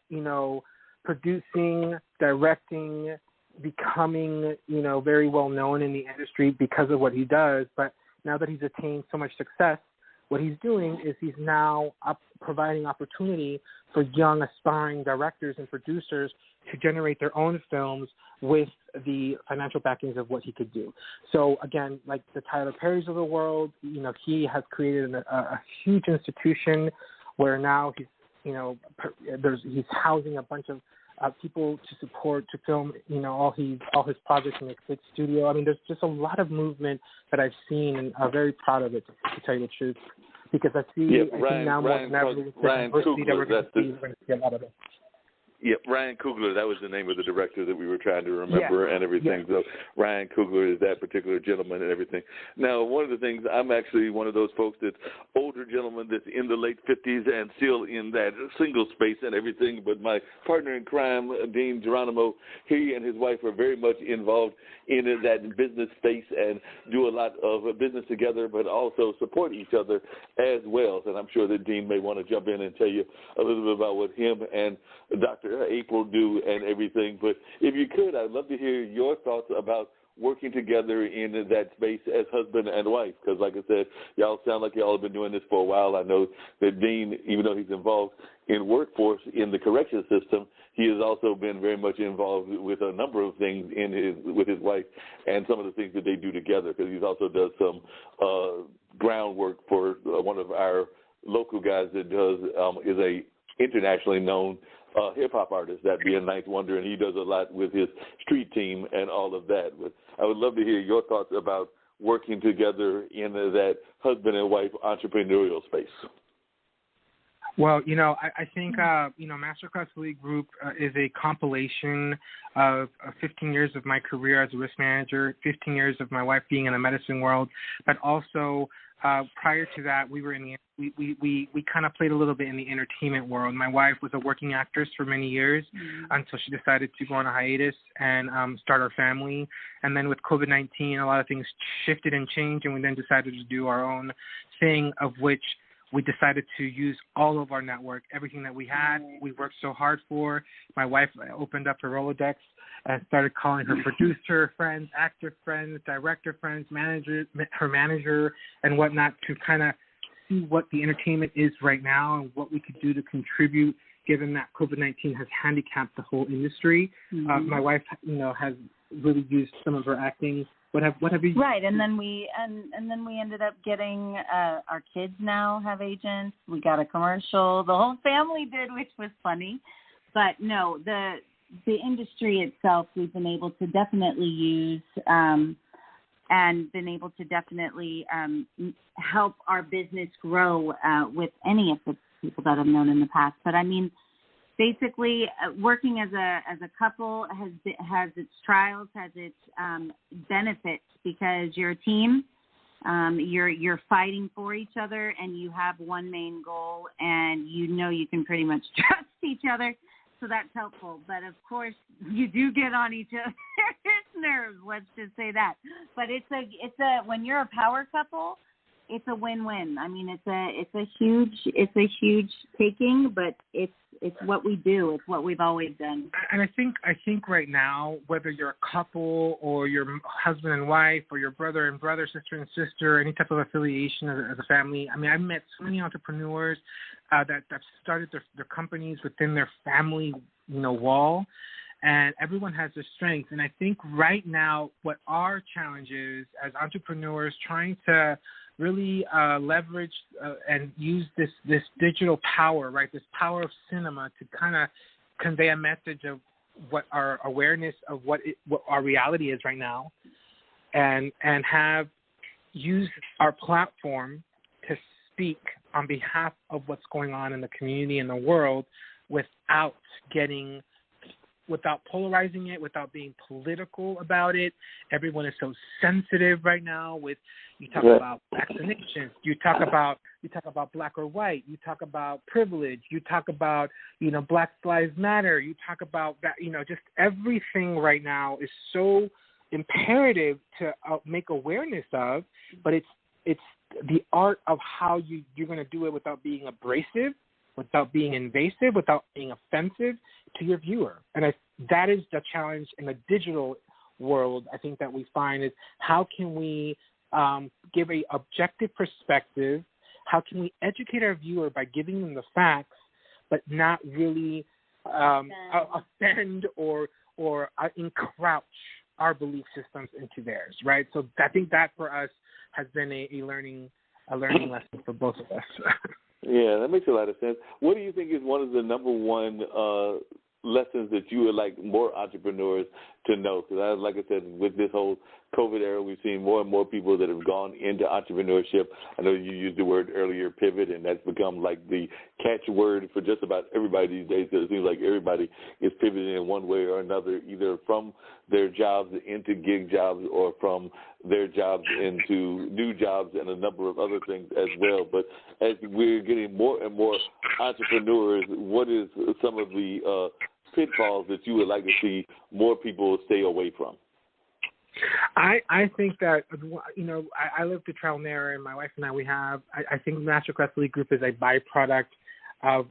producing, directing, becoming, very well known in the industry because of what he does. But now that he's attained so much success, what he's doing is he's now providing opportunity for young aspiring directors and producers to generate their own films with the financial backings of what he could do. So again, like the Tyler Perrys of the world, he has created a huge institution where now he's housing a bunch of people to support, to film, all his projects in his big studio. I mean, there's just a lot of movement that I've seen, and I'm very proud of it, to tell you the truth, because I see now more than ever the diversity that we're going to see a lot of it. Yeah, Ryan Coogler, that was the name of the director that we were trying to remember and everything. So Ryan Coogler is that particular gentleman and everything. Now, one of the things, I'm actually one of those folks that's older gentleman that's in the late 50s and still in that single space and everything. But my partner in crime, Dean Geronimo, he and his wife are very much involved in that business space and do a lot of business together, but also support each other as well. And I'm sure that Dean may want to jump in and tell you a little bit about what him and Dr. April do and everything. But if you could, I'd love to hear your thoughts about working together in that space as husband and wife, because like I said, y'all sound like y'all have been doing this for a while. I know that Dean, even though he's involved in workforce in the correction system, he has also been very much involved with a number of things with his wife and some of the things that they do together, because he's also does some groundwork for one of our local guys that is a internationally known hip-hop artist, that being Ninth Wonder, and he does a lot with his street team and all of that. But I would love to hear your thoughts about working together in that husband and wife entrepreneurial space. Well, I think, Masterclass Elite Group is a compilation of 15 years of my career as a risk manager, 15 years of my wife being in the medicine world, but also prior to that, we kind of played a little bit in the entertainment world. My wife was a working actress for many years until she decided to go on a hiatus and start our family. And then with COVID-19, a lot of things shifted and changed, and we then decided to do our own thing, of which we decided to use all of our network, everything that we had, we worked so hard for. My wife opened up her Rolodex and started calling her producer friends, actor friends, director friends, her manager, and whatnot, to kind of see what the entertainment is right now and what we could do to contribute, given that COVID-19 has handicapped the whole industry. My wife, has really used some of her acting. What have you? Right, and then we ended up getting our kids now have agents. We got a commercial. The whole family did, which was funny. But no, the industry itself, we've been able to definitely use and been able to definitely help our business grow with any of the people that I've known in the past. But I mean, basically, working as a couple has its trials, has its benefits, because you're a team, you're fighting for each other, and you have one main goal, and you can pretty much trust each other, so that's helpful. But of course, you do get on each other's nerves. Let's just say that. But it's a when you're a power couple, it's a win-win. I mean, it's a huge taking, but it's what we do. It's what we've always done. And I think right now, whether you're a couple or your husband and wife, or your brother and brother, sister and sister, any type of affiliation as a family. I mean, I've met so many entrepreneurs that started their companies within their family, wall. And everyone has their strengths. And I think right now what our challenge is as entrepreneurs, trying to really leverage and use this digital power, right, this power of cinema, to kind of convey a message of what our awareness of what our reality is right now, and have used our platform to speak on behalf of what's going on in the community and the world, without polarizing it, without being political about it. Everyone is so sensitive right now. You talk about vaccinations, you talk about black or white, you talk about privilege, you talk about Black Lives Matter, you talk about that. Just everything right now is so imperative to make awareness of. But it's the art of how you're going to do it without being abrasive, without being invasive, without being offensive to your viewer. And that is the challenge in the digital world, I think, that we find, is how can we give a objective perspective? How can we educate our viewer by giving them the facts, but not really offend or encroach our belief systems into theirs, right? So I think that for us has been a learning lesson for both of us. Yeah, that makes a lot of sense. What do you think is one of the number one lessons that you would like more entrepreneurs to know? Because, like I said, with this whole COVID era, we've seen more and more people that have gone into entrepreneurship. I know you used the word earlier, pivot, and that's become like the catchword for just about everybody these days. It seems like everybody is pivoting in one way or another, either from their jobs into gig jobs, or from their jobs into new jobs, and a number of other things as well. But as we're getting more and more entrepreneurs, what is some of the pitfalls that you would like to see more people stay away from? I think that, I live the trial and error, and my wife and I think Masterclass Elite Group is a byproduct of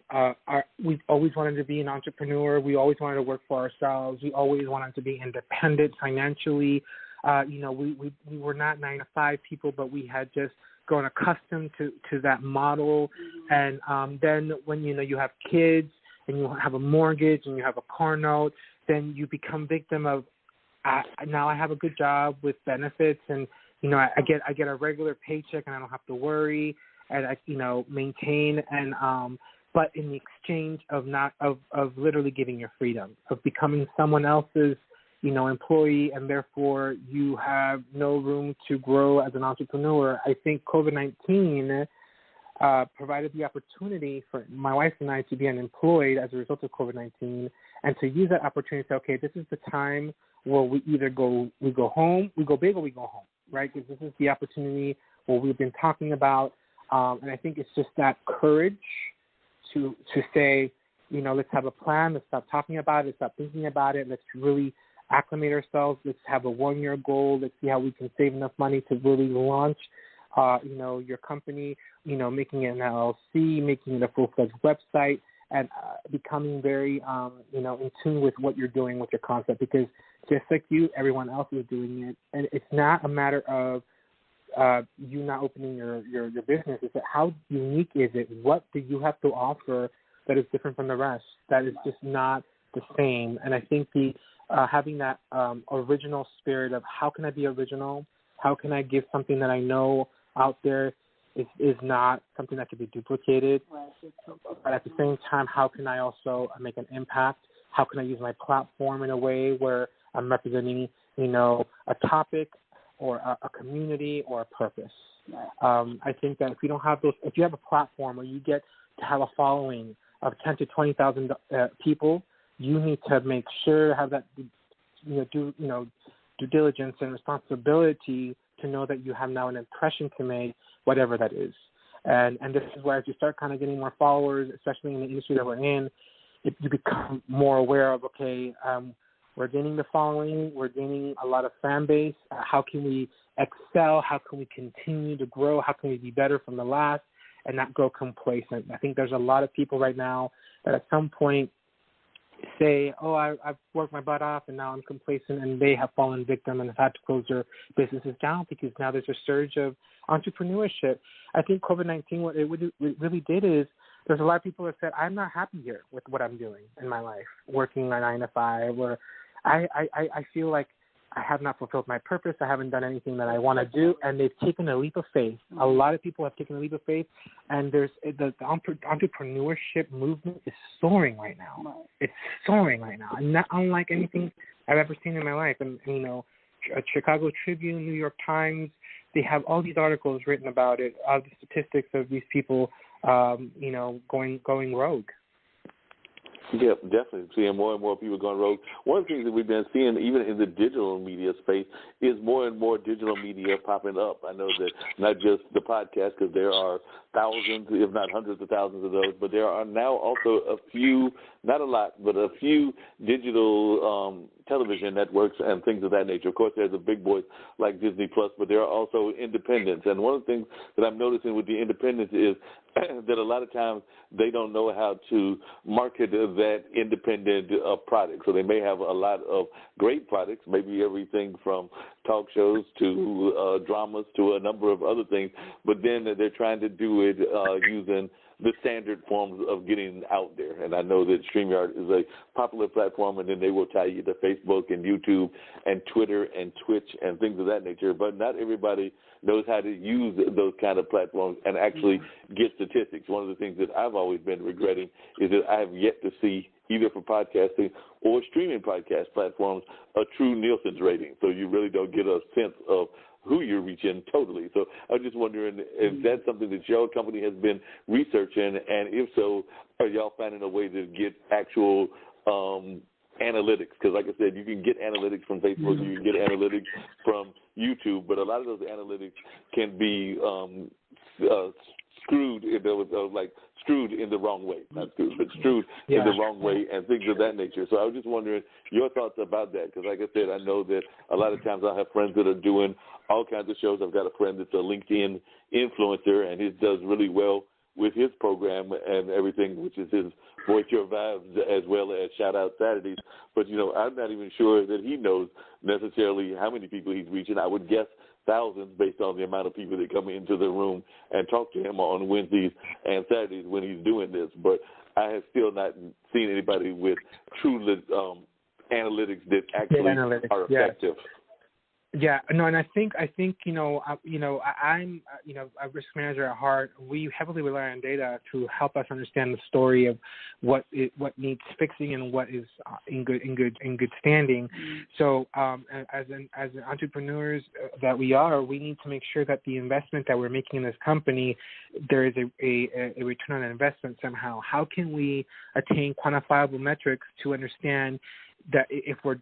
we've always wanted to be an entrepreneur. We always wanted to work for ourselves. We always wanted to be independent financially. We were not 9-to-5 people, but we had just grown accustomed to that model. And then when, you have kids and you have a mortgage and you have a car note, then you become victim of, now I have a good job with benefits, and I get a regular paycheck, and I don't have to worry, and I maintain, and but in the exchange of literally giving your freedom, of becoming someone else's employee, and therefore you have no room to grow as an entrepreneur. I think COVID-19 provided the opportunity for my wife and I to be unemployed as a result of COVID-19, and to use that opportunity to say, okay, this is the time where we either go home, we go big, or we go home, right? Because this is the opportunity where we've been talking about, and I think it's just that courage to say, let's have a plan, let's stop talking about it, stop thinking about it, let's really acclimate ourselves, let's have a 1-year goal, let's see how we can save enough money to really launch your company, making it an LLC, making it a full-fledged website, and becoming very, in tune with what you're doing with your concept. Because just like you, everyone else is doing it. And it's not a matter of you not opening your business. It's that how unique is it? What do you have to offer that is different from the rest? That is just not the same. And I think having that original spirit of how can I be original? How can I give something that I know out there is not something that can be duplicated. But at the same time, how can I also make an impact? How can I use my platform in a way where I'm representing, a topic or a community or a purpose? I think that if you have a platform where you get to have a following of 10 to 20,000 people, you need to make sure to have that, due diligence and responsibility to know that you have now an impression to make, whatever that is. And this is where as you start kind of getting more followers, especially in the industry that we're in, you become more aware of, okay, we're gaining the following, we're gaining a lot of fan base. How can we excel? How can we continue to grow? How can we be better from the last and not grow complacent? I think there's a lot of people right now that at some point say, I've worked my butt off and now I'm complacent, and they have fallen victim and have had to close their businesses down because now there's a surge of entrepreneurship. I think COVID-19, what it really did is there's a lot of people that said, I'm not happy here with what I'm doing in my life, working a 9 to 5, where I feel like I have not fulfilled my purpose. I haven't done anything that I want to do, and they've taken a leap of faith. A lot of people have taken a leap of faith, and there's the entrepreneurship movement is soaring right now. It's soaring right now, and not unlike anything I've ever seen in my life. And Chicago Tribune, New York Times, they have all these articles written about it, the statistics of these people, going rogue. Yeah, definitely seeing more and more people going rogue. One of the things that we've been seeing, even in the digital media space, is more and more digital media popping up. I know that not just the podcast, because there are thousands, if not hundreds of thousands of those, but there are now also a few, not a lot, but a few digital television networks and things of that nature. Of course, there's the big boys like Disney Plus, but there are also independents. And one of the things that I'm noticing with the independents is that a lot of times they don't know how to market that independent product. So they may have a lot of great products, maybe everything from talk shows to dramas to a number of other things, but then they're trying to do it using the standard forms of getting out there. And I know that StreamYard is a popular platform, and then they will tie you to Facebook and YouTube and Twitter and Twitch and things of that nature. But not everybody knows how to use those kind of platforms and actually get statistics. One of the things that I've always been regretting is that I have yet to see, either for podcasting or streaming podcast platforms, a true Nielsen's rating. So you really don't get a sense of who you're reaching totally. So I was just wondering if that's something that your company has been researching, and if so, are y'all finding a way to get actual analytics? Because like I said, you can get analytics from Facebook, you can get analytics from YouTube, but a lot of those analytics can be screwed in the wrong way. Not screwed, but screwed in the wrong way and things of that nature. So I was just wondering your thoughts about that, because like I said, I know that a lot of times I have friends that are doing all kinds of shows. I've got a friend that's a LinkedIn influencer, and he does really well with his program and everything, which is his Voice Your Vibes, as well as Shout Out Saturdays. But, I'm not even sure that he knows necessarily how many people he's reaching. I would guess thousands based on the amount of people that come into the room and talk to him on Wednesdays and Saturdays when he's doing this. But I have still not seen anybody with true analytics that actually are effective. Yeah, no, and I think I'm a risk manager at heart. We heavily rely on data to help us understand the story of what needs fixing and what is in good standing. So, as entrepreneurs that we are, we need to make sure that the investment that we're making in this company, there is a return on investment somehow. How can we attain quantifiable metrics to understand that if we're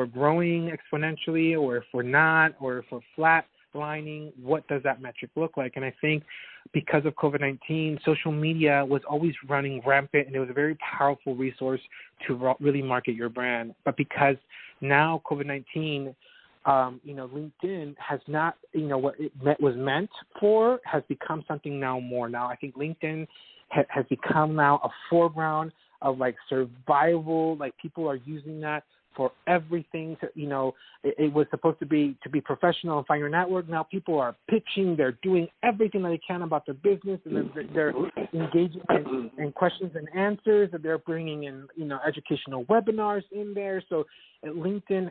growing exponentially, or if we're not, or if we're flat lining, what does that metric look like? And I think because of COVID-19, social media was always running rampant, and it was a very powerful resource to really market your brand. But because now COVID-19, LinkedIn has not, what it was meant for has become something now more. Now I think LinkedIn has become now a foreground of like survival. Like people are using that for everything. It was supposed to be professional and find your network. Now people are pitching. They're doing everything that they can about their business, and they're engaging in questions and answers. And they're bringing in educational webinars in there. So LinkedIn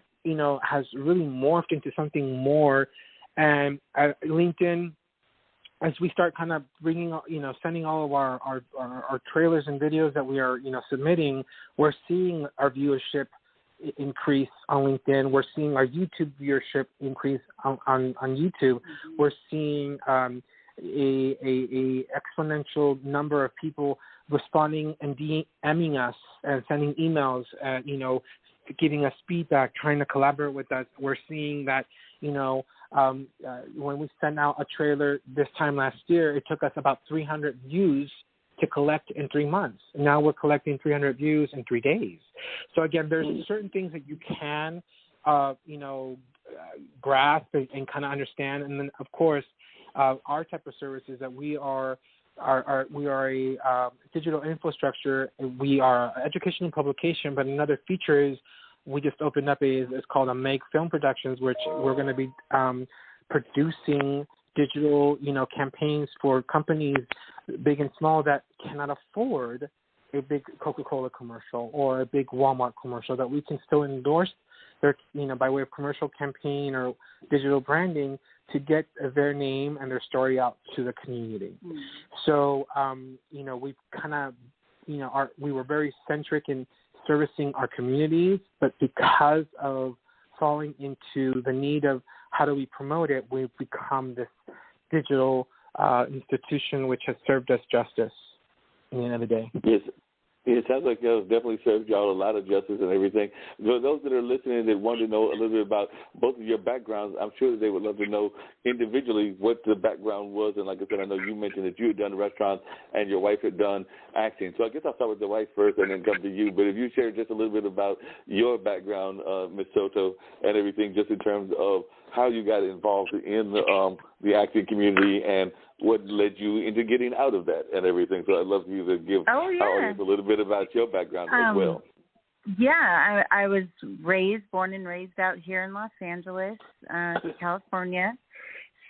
has really morphed into something more. And LinkedIn, as we start kind of bringing, sending all of our trailers and videos that we are, submitting, we're seeing our viewership increase on LinkedIn. We're seeing our YouTube viewership increase on YouTube. We're seeing a exponential number of people responding and DMing us and sending emails, giving us feedback, trying to collaborate with us. We're seeing that, when we sent out a trailer this time last year, it took us about 300 views to collect in 3 months. Now we're collecting 300 views in 3 days. So again, there's certain things that you can, grasp and kind of understand. And then of course, our type of services that we are a digital infrastructure. We are education and publication, but another feature is we just opened up it's called a Make Film Productions, which we're going to be producing digital, campaigns for companies big and small that cannot afford a big Coca-Cola commercial or a big Walmart commercial, that we can still endorse their, by way of commercial campaign or digital branding to get their name and their story out to the community. So, we've kind of, we were very centric in servicing our communities, but because of falling into the need of how do we promote it, we've become this digital institution which has served us justice at the end of the day. Yes. It sounds like y'all definitely served y'all a lot of justice and everything. For those that are listening that want to know a little bit about both of your backgrounds, I'm sure that they would love to know individually what the background was. And like I said, I know you mentioned that you had done restaurants and your wife had done acting. So I guess I'll start with the wife first and then come to you. But if you share just a little bit about your background, Ms. Soto, and everything, just in terms of how you got involved in the acting community and what led you into getting out of that and everything. So I'd love you to give our audience a little bit about your background as well. Yeah, I was born and raised out here in Los Angeles, California.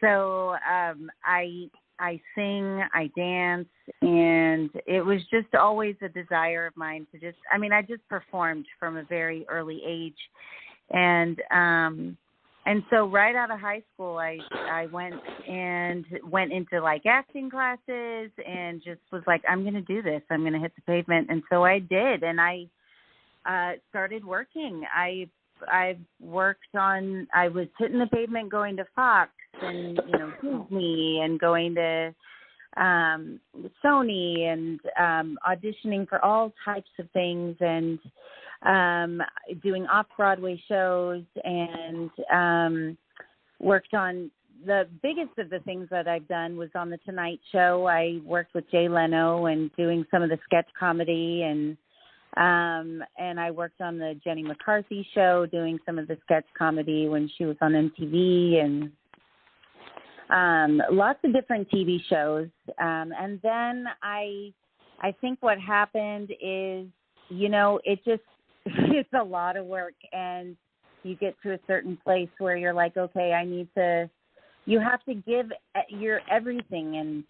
So I sing, I dance, and it was just always a desire of mine to I just performed from a very early age. And so right out of high school, I went into like acting classes and just was like, I'm going to do this. I'm going to hit the pavement. And so I did. And I started working. I was hitting the pavement going to Fox and, Disney and going to Sony and auditioning for all types of things and doing off-Broadway shows and worked on the biggest of the things that I've done was on The Tonight Show. I worked with Jay Leno and doing some of the sketch comedy and I worked on the Jenny McCarthy Show doing some of the sketch comedy when she was on MTV and lots of different TV shows. And then I think what happened is, it's a lot of work and you get to a certain place where you're like, okay, you have to give your everything. And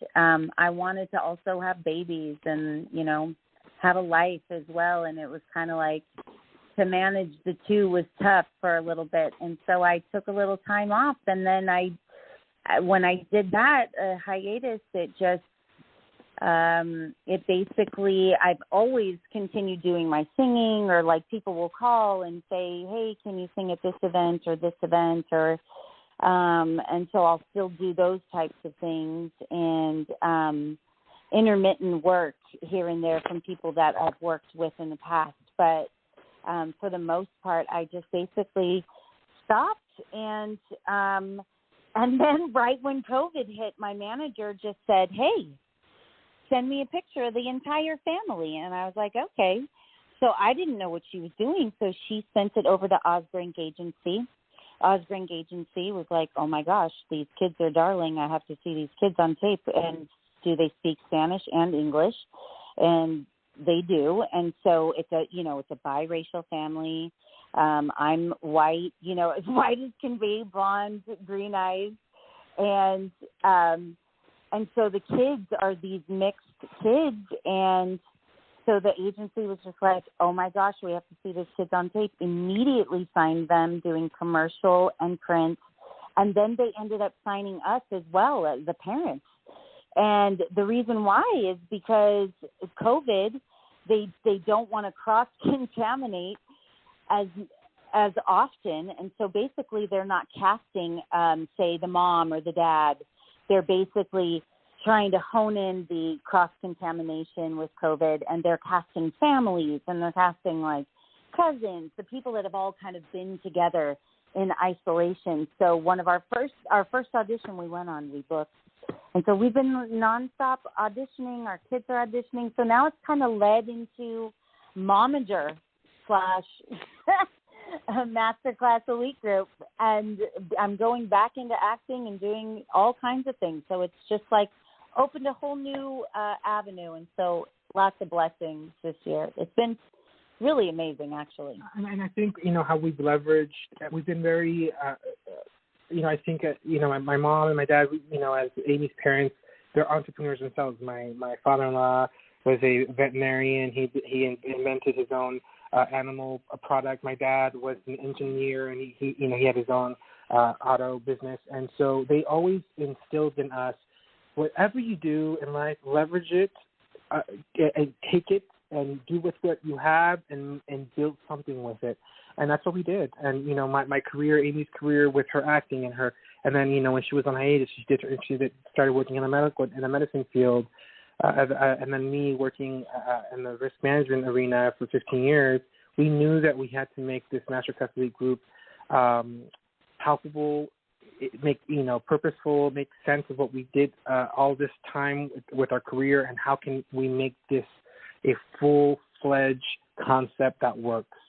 I wanted to also have babies and, had a life as well, and it was kind of like to manage the two was tough for a little bit. And so I took a little time off, and then when I did that hiatus, it just it basically, I've always continued doing my singing, or like people will call and say, hey, can you sing at this event or this event, or and so I'll still do those types of things, and intermittent work here and there from people that I've worked with in the past. But for the most part, I just basically stopped. And then right when COVID hit, my manager just said, hey, send me a picture of the entire family. And I was like, okay. So I didn't know what she was doing. So she sent it over to Osbrink Agency. Osbrink Agency was like, oh my gosh, these kids are darling. I have to see these kids on tape. And do they speak Spanish and English? And they do. And so it's a biracial family. I'm white, as white as can be, blonde, green eyes. And so the kids are these mixed kids. And so the agency was just like, oh my gosh, we have to see these kids on tape. Immediately signed them, doing commercial and print. And then they ended up signing us as well, as the parents. And the reason why is because COVID, they don't want to cross-contaminate as often. And so basically they're not casting, say, the mom or the dad. They're basically trying to hone in the cross-contamination with COVID, and they're casting families, and they're casting, like, cousins, the people that have all kind of been together in isolation. So our first audition we went on, we booked. And so we've been nonstop auditioning. Our kids are auditioning. So now it's kind of led into Momager / Masterclass Elite Group. And I'm going back into acting and doing all kinds of things. So it's just like opened a whole new avenue. And so lots of blessings this year. It's been really amazing, actually. And I think, how we've leveraged, we've been very I think, my mom and my dad, as Amy's parents, they're entrepreneurs themselves. My father-in-law was a veterinarian. He invented his own animal product. My dad was an engineer, and he had his own auto business. And so they always instilled in us, whatever you do in life, leverage it and take it and do with what you have and build something with it. And that's what we did. And, my career, Amy's career with her acting and then, when she was on hiatus, she started working in the medicine field. And then me working in the risk management arena for 15 years, we knew that we had to make this Masterclass Elite Group palpable, purposeful, make sense of what we did all this time with our career, and how can we make this a full-fledged concept that works.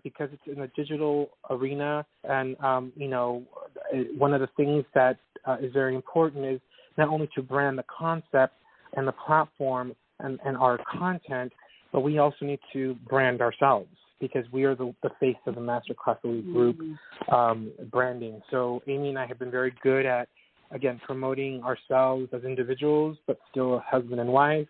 Because it's in a digital arena, and, one of the things that is very important is not only to brand the concept and the platform and our content, but we also need to brand ourselves, because we are the face of the Masterclass Elite Group branding. So Amy and I have been very good at, again, promoting ourselves as individuals, but still a husband and wife,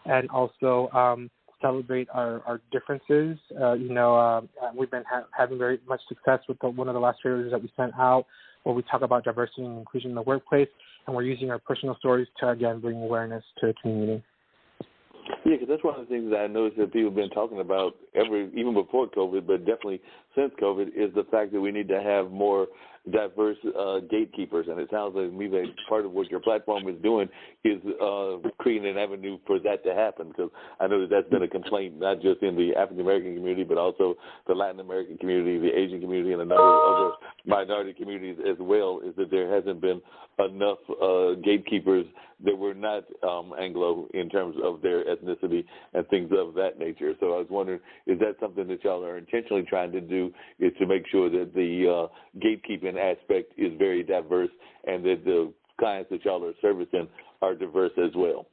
and also celebrate our differences. We've been having very much success with one of the last trailers that we sent out, where we talk about diversity and inclusion in the workplace, and we're using our personal stories to, again, bring awareness to the community. Yeah, because that's one of the things that I noticed that people have been talking about even before COVID, but definitely since COVID, is the fact that we need to have more diverse gatekeepers. And it sounds like maybe part of what your platform is doing is creating an avenue for that to happen, because I know that that's been a complaint, not just in the African-American community, but also the Latin American community, the Asian community, and a number of other minority communities as well, is that there hasn't been enough gatekeepers that were not Anglo in terms of their ethnicity and things of that nature. So I was wondering, is that something that y'all are intentionally trying to do, is to make sure that the gatekeeping aspect is very diverse, and that the clients that y'all are servicing are diverse as well?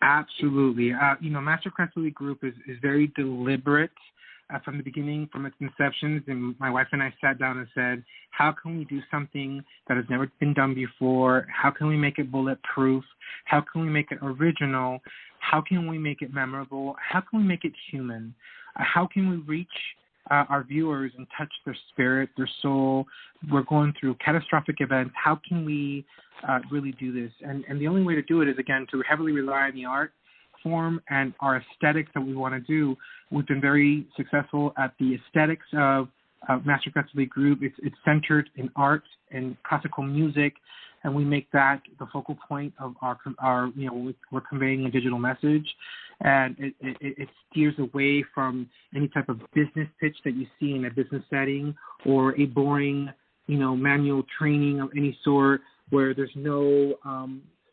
Absolutely. Masterclass Elite Group is very deliberate from the beginning, from its inception. And my wife and I sat down and said, how can we do something that has never been done before? How can we make it bulletproof? How can we make it original? How can we make it memorable? How can we make it human? How can we reach our viewers and touch their spirit, their soul? We're going through catastrophic events. How can we really do this? And the only way to do it is, again, to heavily rely on the art form and our aesthetics that we want to do. We've been very successful at the aesthetics of Masterclass Elite Group. It's centered in art and classical music, and we make that the focal point of our we're conveying a digital message, and it steers away from any type of business pitch that you see in a business setting or a boring, manual training of any sort where there's no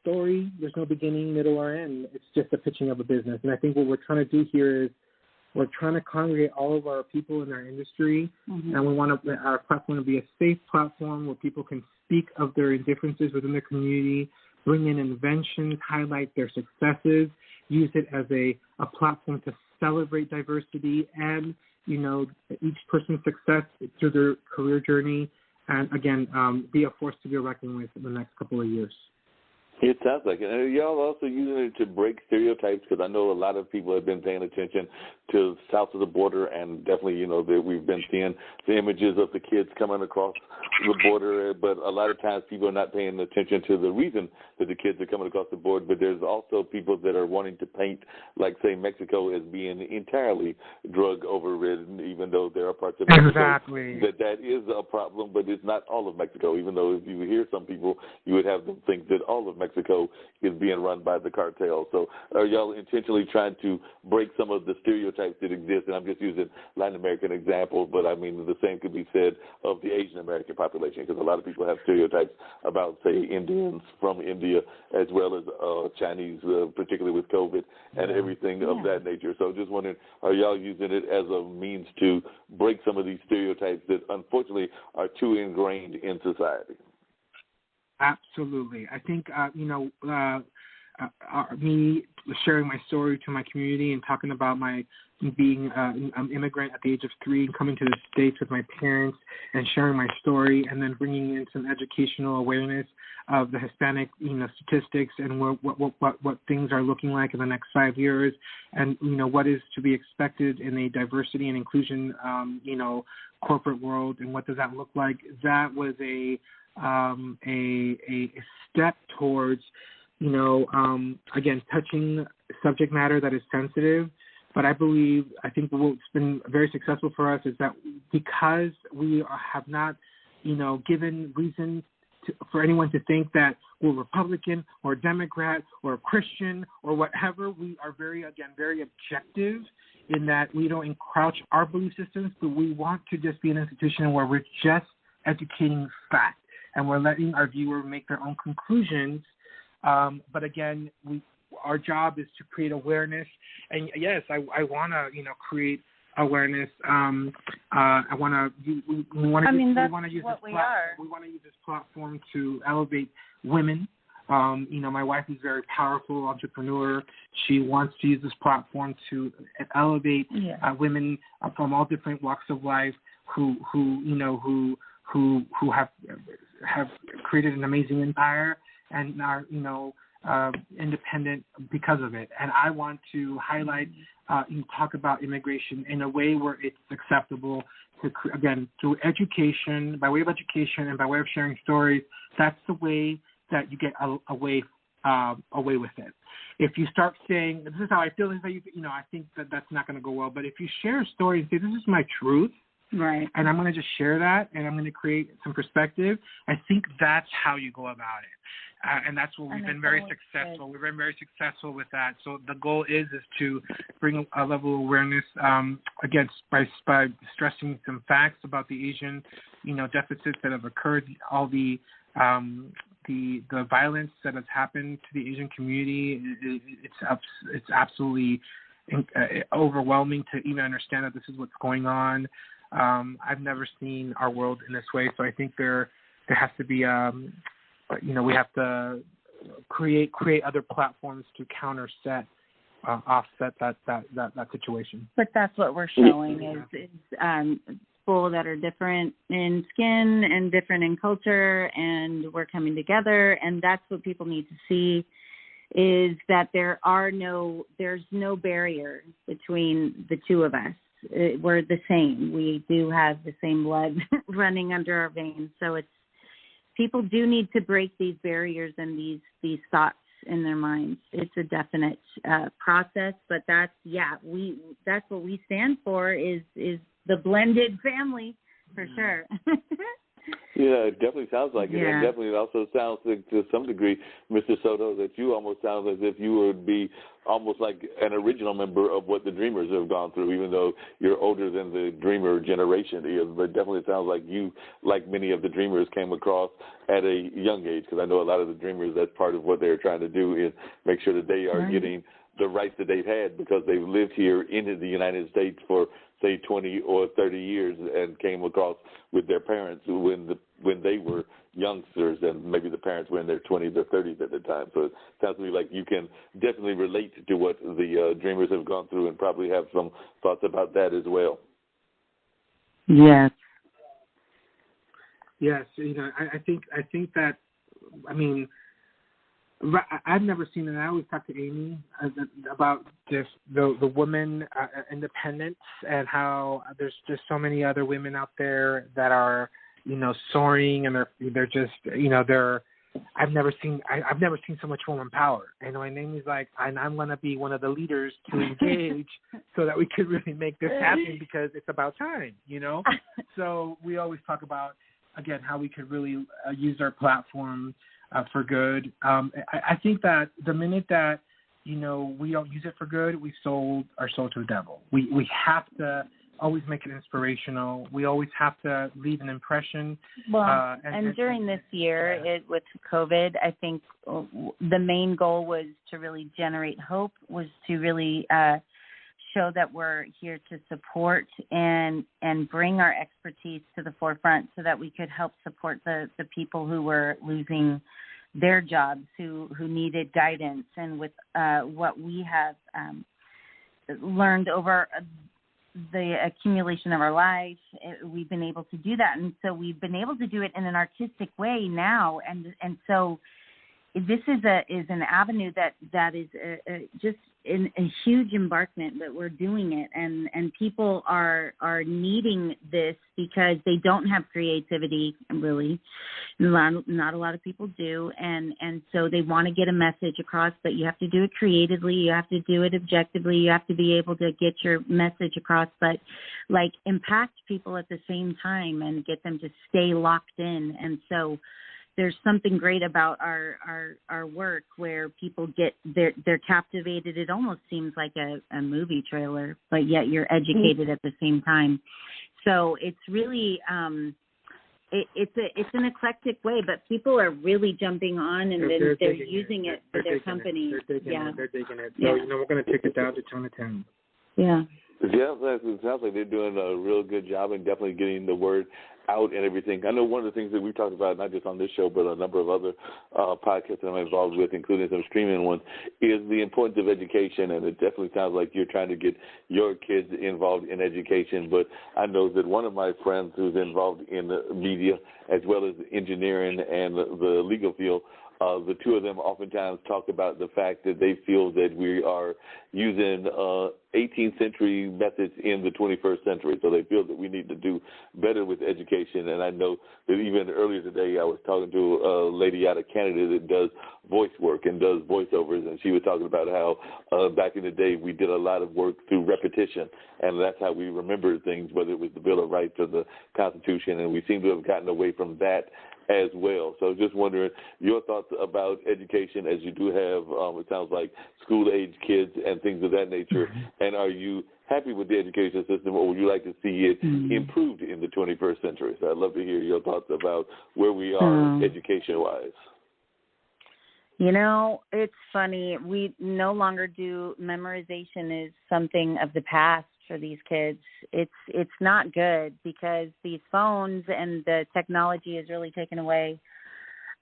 story, there's no beginning, middle, or end. It's just the pitching of a business. And I think what we're trying to do here is we're trying to congregate all of our people in our industry, and we want our platform to be a safe platform where people can speak of their differences within their community, bring in inventions, highlight their successes, use it as a platform to celebrate diversity and, each person's success through their career journey, and, again, be a force to be reckoned with in the next couple of years. It sounds like it. And y'all also using it to break stereotypes, because I know a lot of people have been paying attention to south of the border, and definitely, that we've been seeing the images of the kids coming across the border, but a lot of times people are not paying attention to the reason that the kids are coming across the border. But there's also people that are wanting to paint, like, say, Mexico as being entirely drug overridden, even though there are parts of Mexico that is a problem, but it's not all of Mexico, even though if you hear some people, you would have them think that all of Mexico is being run by the cartel. So are y'all intentionally trying to break some of the stereotypes that exist? And I'm just using Latin American examples, but I mean the same could be said of the Asian American population, because a lot of people have stereotypes about, say, Indians from India as well as Chinese, particularly with COVID and everything of that nature. So just wondering, are y'all using it as a means to break some of these stereotypes that unfortunately are too ingrained in society? Absolutely. I think, me sharing my story to my community and talking about my being an immigrant at the age of 3 and coming to the States with my parents and sharing my story, and then bringing in some educational awareness of the Hispanic, statistics and what things are looking like in the next 5 years, and, what is to be expected in a diversity and inclusion, corporate world, and what does that look like. That was a step towards, again, touching subject matter that is sensitive. But I think what's been very successful for us is that because we have not, given reason for anyone to think that we're Republican or Democrat or Christian or whatever, we are very objective in that we don't encroach our belief systems, but we want to just be an institution where we're just educating fact. And we're letting our viewer make their own conclusions. But again, our job is to create awareness. And yes, I want to, create awareness. We want to use this platform to elevate women. My wife is a very powerful entrepreneur. She wants to use this platform to elevate women from all different walks of life who have created an amazing empire and are, independent because of it. And I want to highlight and talk about immigration in a way where it's acceptable to, again, through education, by way of education and by way of sharing stories. That's the way that you get away with it. If you start saying, this is how I feel, this is how I think that's not going to go well. But if you share a story and say, this is my truth, right, and I'm going to just share that, and I'm going to create some perspective, I think that's how you go about it. And that's what we've been very successful. We've been very successful with that. So the goal is to bring a level of awareness, again, by stressing some facts about the Asian, deficits that have occurred, all the violence that has happened to the Asian community. It's absolutely overwhelming to even understand that this is what's going on. I've never seen our world in this way, so I think there has to be, we have to create other platforms to offset that situation. But that's what we're showing is people that are different in skin and different in culture, and we're coming together, and that's what people need to see. is that there's no barrier between the two of us. We're the same. We do have the same blood running under our veins. So people do need to break these barriers and these thoughts in their minds. It's a definite process, but that's what we stand for is the blended family for sure. Yeah, it definitely sounds like it. Yeah. And definitely it also sounds like, to some degree, Mr. Soto, that you almost sound as if you would be almost like an original member of what the Dreamers have gone through, even though you're older than the Dreamer generation is. But definitely it sounds like you, like many of the Dreamers, came across at a young age, because I know a lot of the Dreamers, that's part of what they're trying to do is make sure that they are getting the rights that they've had because they've lived here in the United States for, say, 20 or 30 years and came across with their parents when they were youngsters, and maybe the parents were in their 20s or 30s at the time. So it sounds to me like you can definitely relate to what the Dreamers have gone through and probably have some thoughts about that as well. Yes. Yes, I think that, I mean, I've never seen it. I always talk to Amy about just the women independence and how there's just so many other women out there that are, soaring, and they're just, I've never seen so much woman power. And when Amy's like, I'm going to be one of the leaders to engage so that we could really make this happen because it's about time, So we always talk about, again, how we could really use our platform for good. I think that the minute that, we don't use it for good, we've sold our soul to the devil. We have to always make it inspirational. We always have to leave an impression. Well, and during this year with COVID, I think the main goal was to really generate hope, was to really show that we're here to support and bring our expertise to the forefront so that we could help support the people who were losing their jobs, who needed guidance. And with what we have learned over the accumulation of our life, we've been able to do that. And so we've been able to do it in an artistic way now. And so this is an avenue that is just a huge embarkment that we're doing it, and people are needing this because they don't have creativity, really. Not a lot of people do, and so they want to get a message across, but you have to do it creatively, you have to do it objectively, you have to be able to get your message across, but like impact people at the same time and get them to stay locked in. And so there's something great about our work where people they're captivated. It almost seems like a movie trailer, but yet you're educated at the same time. So it's really it's an eclectic way, but people are really jumping on, and they're using it for their company. They're digging it. So we're going to take it down to 10 to 10. Yeah. Yeah, it sounds like they're doing a real good job and definitely getting the word out and everything. I know one of the things that we've talked about, not just on this show, but a number of other podcasts that I'm involved with, including some streaming ones, is the importance of education. And it definitely sounds like you're trying to get your kids involved in education. But I know that one of my friends who's involved in the media as well as engineering and the legal field, the two of them oftentimes talk about the fact that they feel that we are using 18th century methods in the 21st century. So they feel that we need to do better with education. And I know that even earlier today I was talking to a lady out of Canada that does voice work and does voiceovers, and she was talking about how back in the day we did a lot of work through repetition, and that's how we remembered things, whether it was the Bill of Rights or the Constitution, and we seem to have gotten away from that as well. So just wondering your thoughts about education, as you do have, it sounds like, school-age kids and things of that nature. And are you happy with the education system, or would you like to see it improved in the 21st century? So I'd love to hear your thoughts about where we are education-wise. It's funny. We no longer do memorization is something of the past for these kids. It's not good because these phones and the technology has really taken away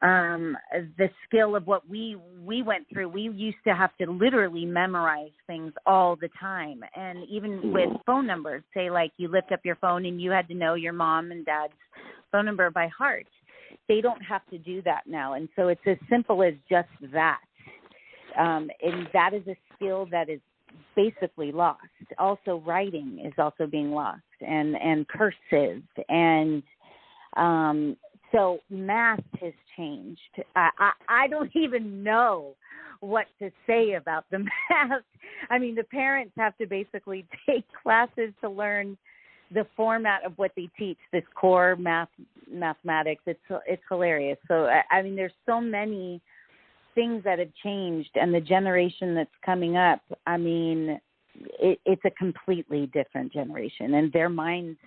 the skill of what we went through. We used to have to literally memorize things all the time. And even with phone numbers, say like you lift up your phone and you had to know your mom and dad's phone number by heart. They don't have to do that now. And so it's as simple as just that. And that is a skill that is basically lost. Also, writing is also being lost, and cursive, and so math has changed. I don't even know what to say about the math. I mean, the parents have to basically take classes to learn the format of what they teach, this core mathematics. It's hilarious. So, I mean, there's so many things that have changed, and the generation that's coming up, I mean, it's a completely different generation, and their minds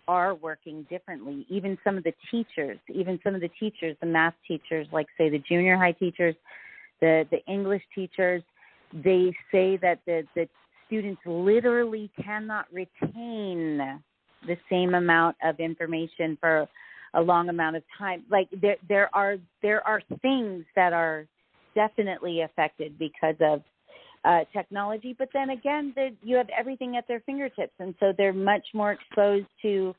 are working differently. Even some of the teachers, the math teachers, like say the junior high teachers, the English teachers, they say that the students literally cannot retain the same amount of information for a long amount of time. Like there are things that are definitely affected because of technology, but then again, you have everything at their fingertips, and so they're much more exposed to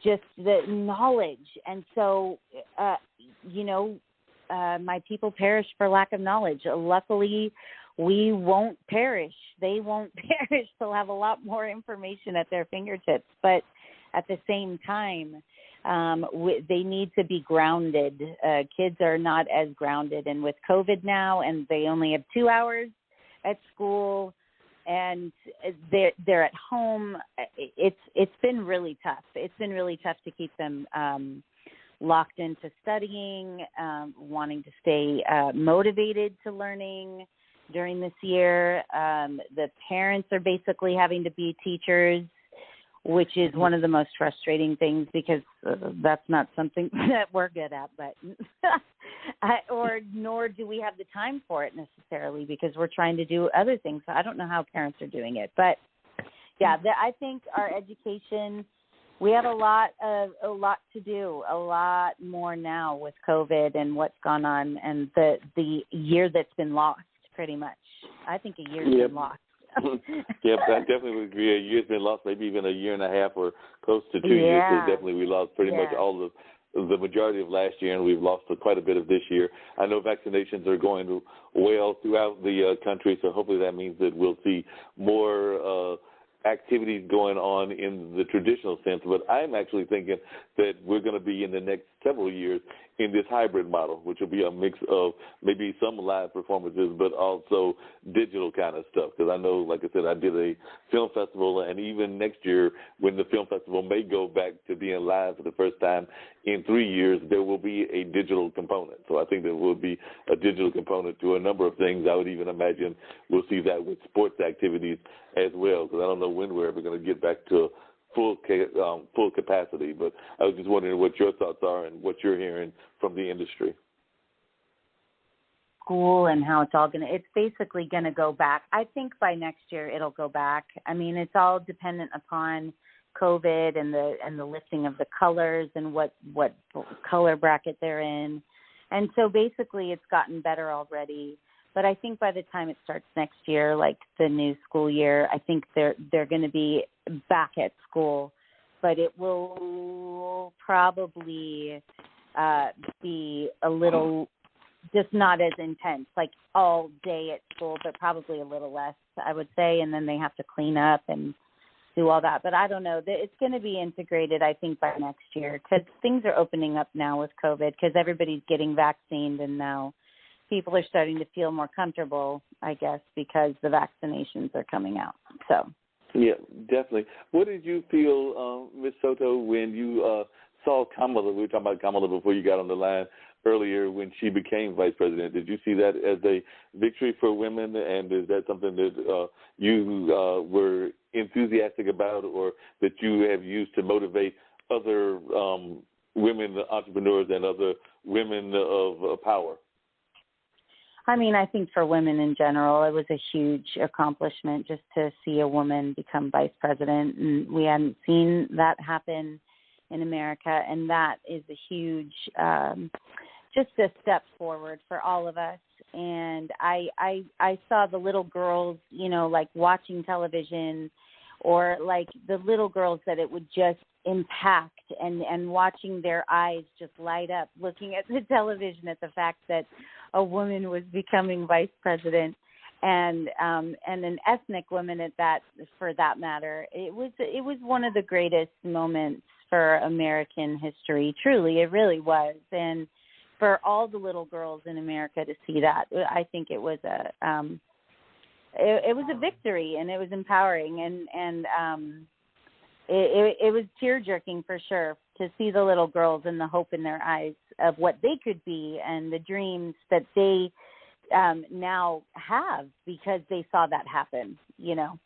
just the knowledge. And so, my people perish for lack of knowledge. Luckily, we won't perish. They won't perish. They'll have a lot more information at their fingertips. But at the same time, they need to be grounded. Kids are not as grounded. And with COVID now, and they only have 2 hours at school, and they're at home, it's been really tough. It's been really tough to keep them locked into studying, wanting to stay motivated to learning during this year. The parents are basically having to be teachers, which is one of the most frustrating things, because that's not something that we're good at, but nor do we have the time for it necessarily, because we're trying to do other things. So I don't know how parents are doing it, but yeah, I think our education, we have a lot to do, a lot more now with COVID and what's gone on, and the year that's been lost, pretty much. I think a year's been lost. Yeah, I definitely would agree. A year's been lost, maybe even a year and a half or close to 2 years. So definitely we lost pretty much all the majority of last year, and we've lost quite a bit of this year. I know vaccinations are going well throughout the country, so hopefully that means that we'll see more activities going on in the traditional sense. But I'm actually thinking that we're going to be in the next several years in this hybrid model, which will be a mix of maybe some live performances, but also digital kind of stuff. Because I know, like I said, I did a film festival, and even next year, when the film festival may go back to being live for the first time in 3 years, there will be a digital component. So I think there will be a digital component to a number of things. I would even imagine we'll see that with sports activities as well, because I don't know when we're ever going to get back to full capacity. But I was just wondering what your thoughts are and what you're hearing from the industry. School and how it's basically going to go back. I think by next year it'll go back. I mean, it's all dependent upon COVID and the lifting of the colors and what color bracket they're in. And so basically it's gotten better already. But I think by the time it starts next year, like the new school year, I think they're going to be back at school. But it will probably be a little, just not as intense, like all day at school, but probably a little less, I would say. And then they have to clean up and do all that. But I don't know. It's going to be integrated, I think, by next year, because things are opening up now with COVID, because everybody's getting vaccinated, and now people are starting to feel more comfortable, I guess, because the vaccinations are coming out. So. Yeah, definitely. What did you feel, Ms. Soto, when you saw Kamala? We were talking about Kamala before you got on the line earlier, when she became vice president. Did you see that as a victory for women, and is that something that you were enthusiastic about, or that you have used to motivate other women entrepreneurs and other women of power? I mean, I think for women in general, it was a huge accomplishment just to see a woman become vice president. And we hadn't seen that happen in America. And that is a huge, just a step forward for all of us. And I saw the little girls, like watching television, or like the little girls that it would just impact, and watching their eyes just light up looking at the television, at the fact that a woman was becoming vice president, and an ethnic woman at that, for that matter. It was one of the greatest moments for American history. Truly, it really was. And for all the little girls in America to see that, I think it was a victory, and it was empowering, and it was tear-jerking for sure to see the little girls and the hope in their eyes of what they could be and the dreams that they now have because they saw that happen, you know.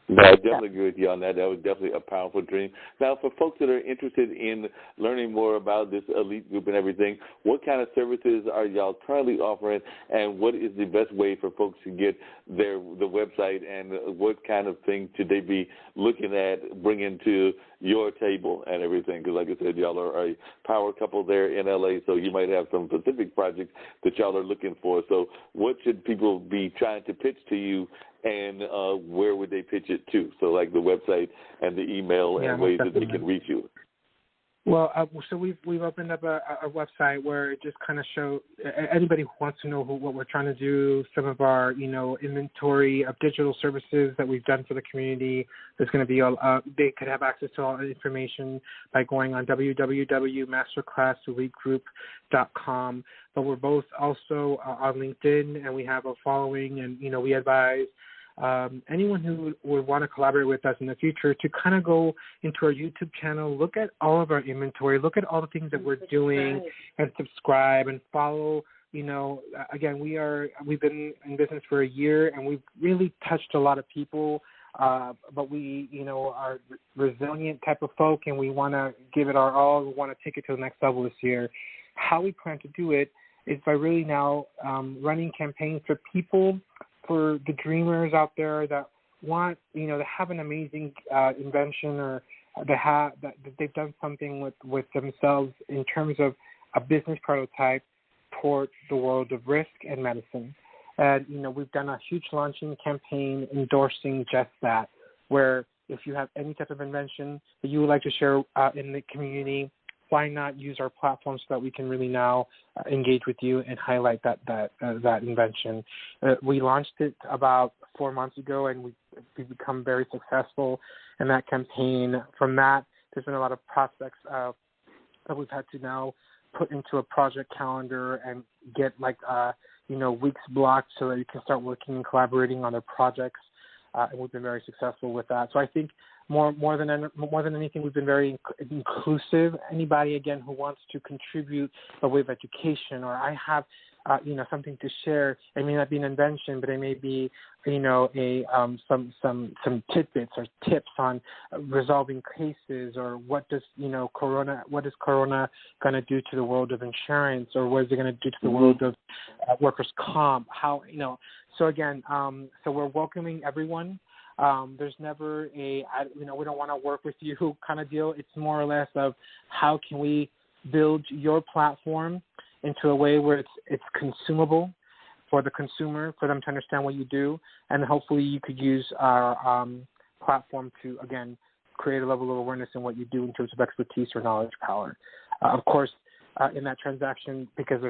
No, I definitely agree with you on that. That was definitely a powerful dream. Now, for folks that are interested in learning more about this elite group and everything, what kind of services are y'all currently offering, and what is the best way for folks to get the website, and what kind of thing should they be looking at bringing to your table and everything? Because, like I said, y'all are a power couple there in L.A., so you might have some specific projects that y'all are looking for. So what should people be trying to pitch to you, and where would they pitch it to? So like the website and the email and ways that they can reach you. Well, so we've opened up a website where it just kind of shows anybody who wants to know what we're trying to do, some of our, inventory of digital services that we've done for the community. There's going to be they could have access to all the information by going on www.masterclasseliteGroup.com. But we're both also on LinkedIn, and we have a following, and, we advise anyone who would want to collaborate with us in the future to kind of go into our YouTube channel, look at all of our inventory, look at all the things that we're doing, and subscribe and follow. Again, we've been in business for a year, and we've really touched a lot of people, but we, are resilient type of folk, and we want to give it our all. We want to take it to the next level this year. How we plan to do it is by really now running campaigns for people, for the dreamers out there that want, to have an amazing invention, or that they've done something with themselves in terms of a business prototype toward the world of risk and medicine. And, we've done a huge launching campaign endorsing just that, where if you have any type of invention that you would like to share in the community, why not use our platform so that we can really now engage with you and highlight that invention. We launched it about 4 months ago, and we've become very successful in that campaign. From that, there's been a lot of prospects that we've had to now put into a project calendar and get weeks blocked so that you can start working and collaborating on their projects. And we've been very successful with that. So I think more than anything, we've been very inclusive. Anybody, again, who wants to contribute a way of education, or I have, something to share. It may not be an invention, but it may be, some tidbits or tips on resolving cases, or what is Corona going to do to the world of insurance, or what is it going to do to the world of workers' comp? How, So again, so we're welcoming everyone. There's never we don't want to work with you kind of deal. It's more or less of how can we build your platform into a way where it's consumable for the consumer, for them to understand what you do, and hopefully you could use our platform to, again, create a level of awareness in what you do in terms of expertise or knowledge power. Of course, in that transaction, because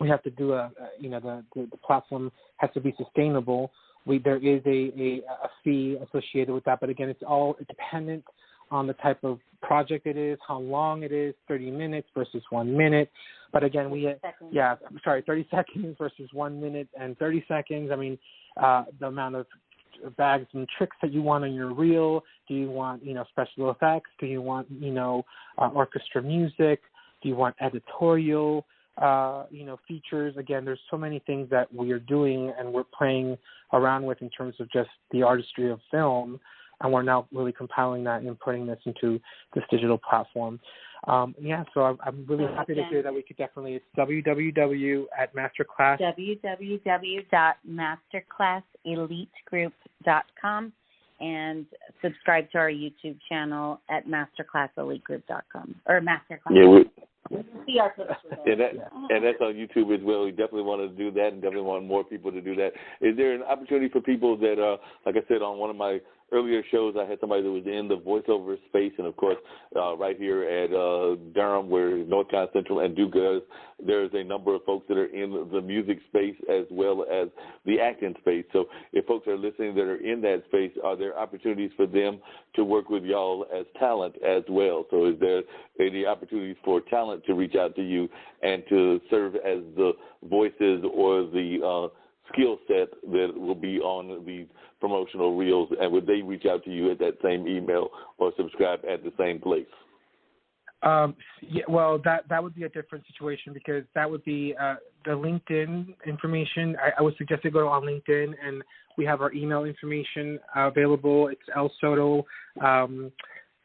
we have to do the platform has to be sustainable. There is a fee associated with that, but again, it's all dependent on the type of project it is, how long it is, 30 minutes versus 1 minute. But again, 30 seconds versus 1 minute and 30 seconds. I mean, the amount of bags and tricks that you want on your reel. Do you want, special effects? Do you want, orchestra music? Do you want editorial, features? Again, there's so many things that we are doing and we're playing around with in terms of just the artistry of film. And we're now really compiling that and putting this into this digital platform. So I'm really happy to hear that we could definitely, it's www.masterclasseliteGroup.com, and subscribe to our YouTube channel at masterclasseliteGroup.com or masterclass. Yeah, see our picture there. And that's on YouTube as well. We definitely want to do that, and definitely want more people to do that. Is there an opportunity for people that, like I said, on one of my earlier shows, I had somebody that was in the voiceover space, and of course, right here at Durham, where North Carolina Central and Duke is, there's a number of folks that are in the music space as well as the acting space. So if folks are listening that are in that space, are there opportunities for them to work with y'all as talent as well? So is there any opportunities for talent to reach out to you and to serve as the voices or the skill set that will be on these promotional reels, and would they reach out to you at that same email or subscribe at the same place? Yeah, well, that would be a different situation, because that would be the LinkedIn information. I would suggest to go on LinkedIn, and we have our email information available. It's El Soto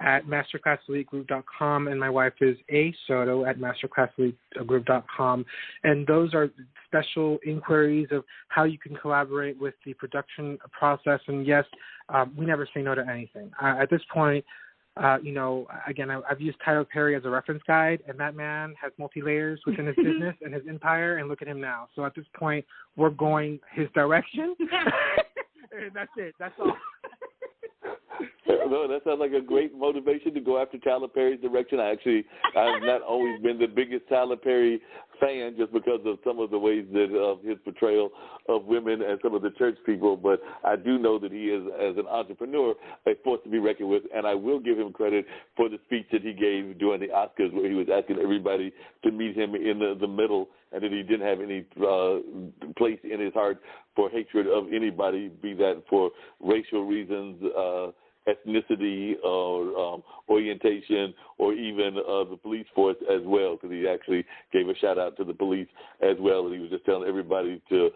at masterclasselitegroup.com, and my wife is A Soto at masterclasselitegroup.com. And those are special inquiries of how you can collaborate with the production process. And yes, we never say no to anything. At this point, again, I've used Tyler Perry as a reference guide, and that man has multi-layers within his business and his empire, and look at him now. So at this point, we're going his direction. And that's it. That's all. No, that sounds like a great motivation to go after Tyler Perry's direction. I've not always been the biggest Tyler Perry fan, just because of some of the ways that his portrayal of women and some of the church people, but I do know that he is, as an entrepreneur, a force to be reckoned with, and I will give him credit for the speech that he gave during the Oscars, where he was asking everybody to meet him in the middle, and that he didn't have any place in his heart for hatred of anybody, be that for racial reasons, ethnicity or orientation, or even the police force as well, because he actually gave a shout out to the police as well, and he was just telling everybody to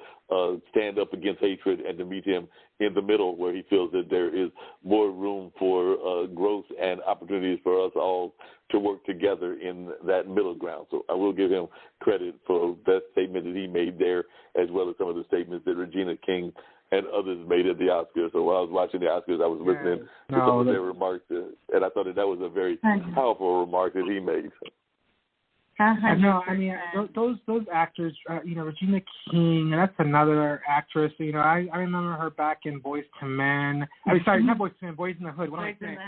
stand up against hatred and to meet him in the middle, where he feels that there is more room for growth and opportunities for us all to work together in that middle ground. So I will give him credit for that statement that he made there, as well as some of the statements that Regina King and others made at the Oscars. So while I was watching the Oscars, I was listening to some of their remarks, and I thought that was a very powerful remark that he made. No, I mean, those actors, Regina King, that's another actress. I remember her back in Boys to Men. I mean, sorry, not Boys to Men, Boys in the Hood. What am I saying?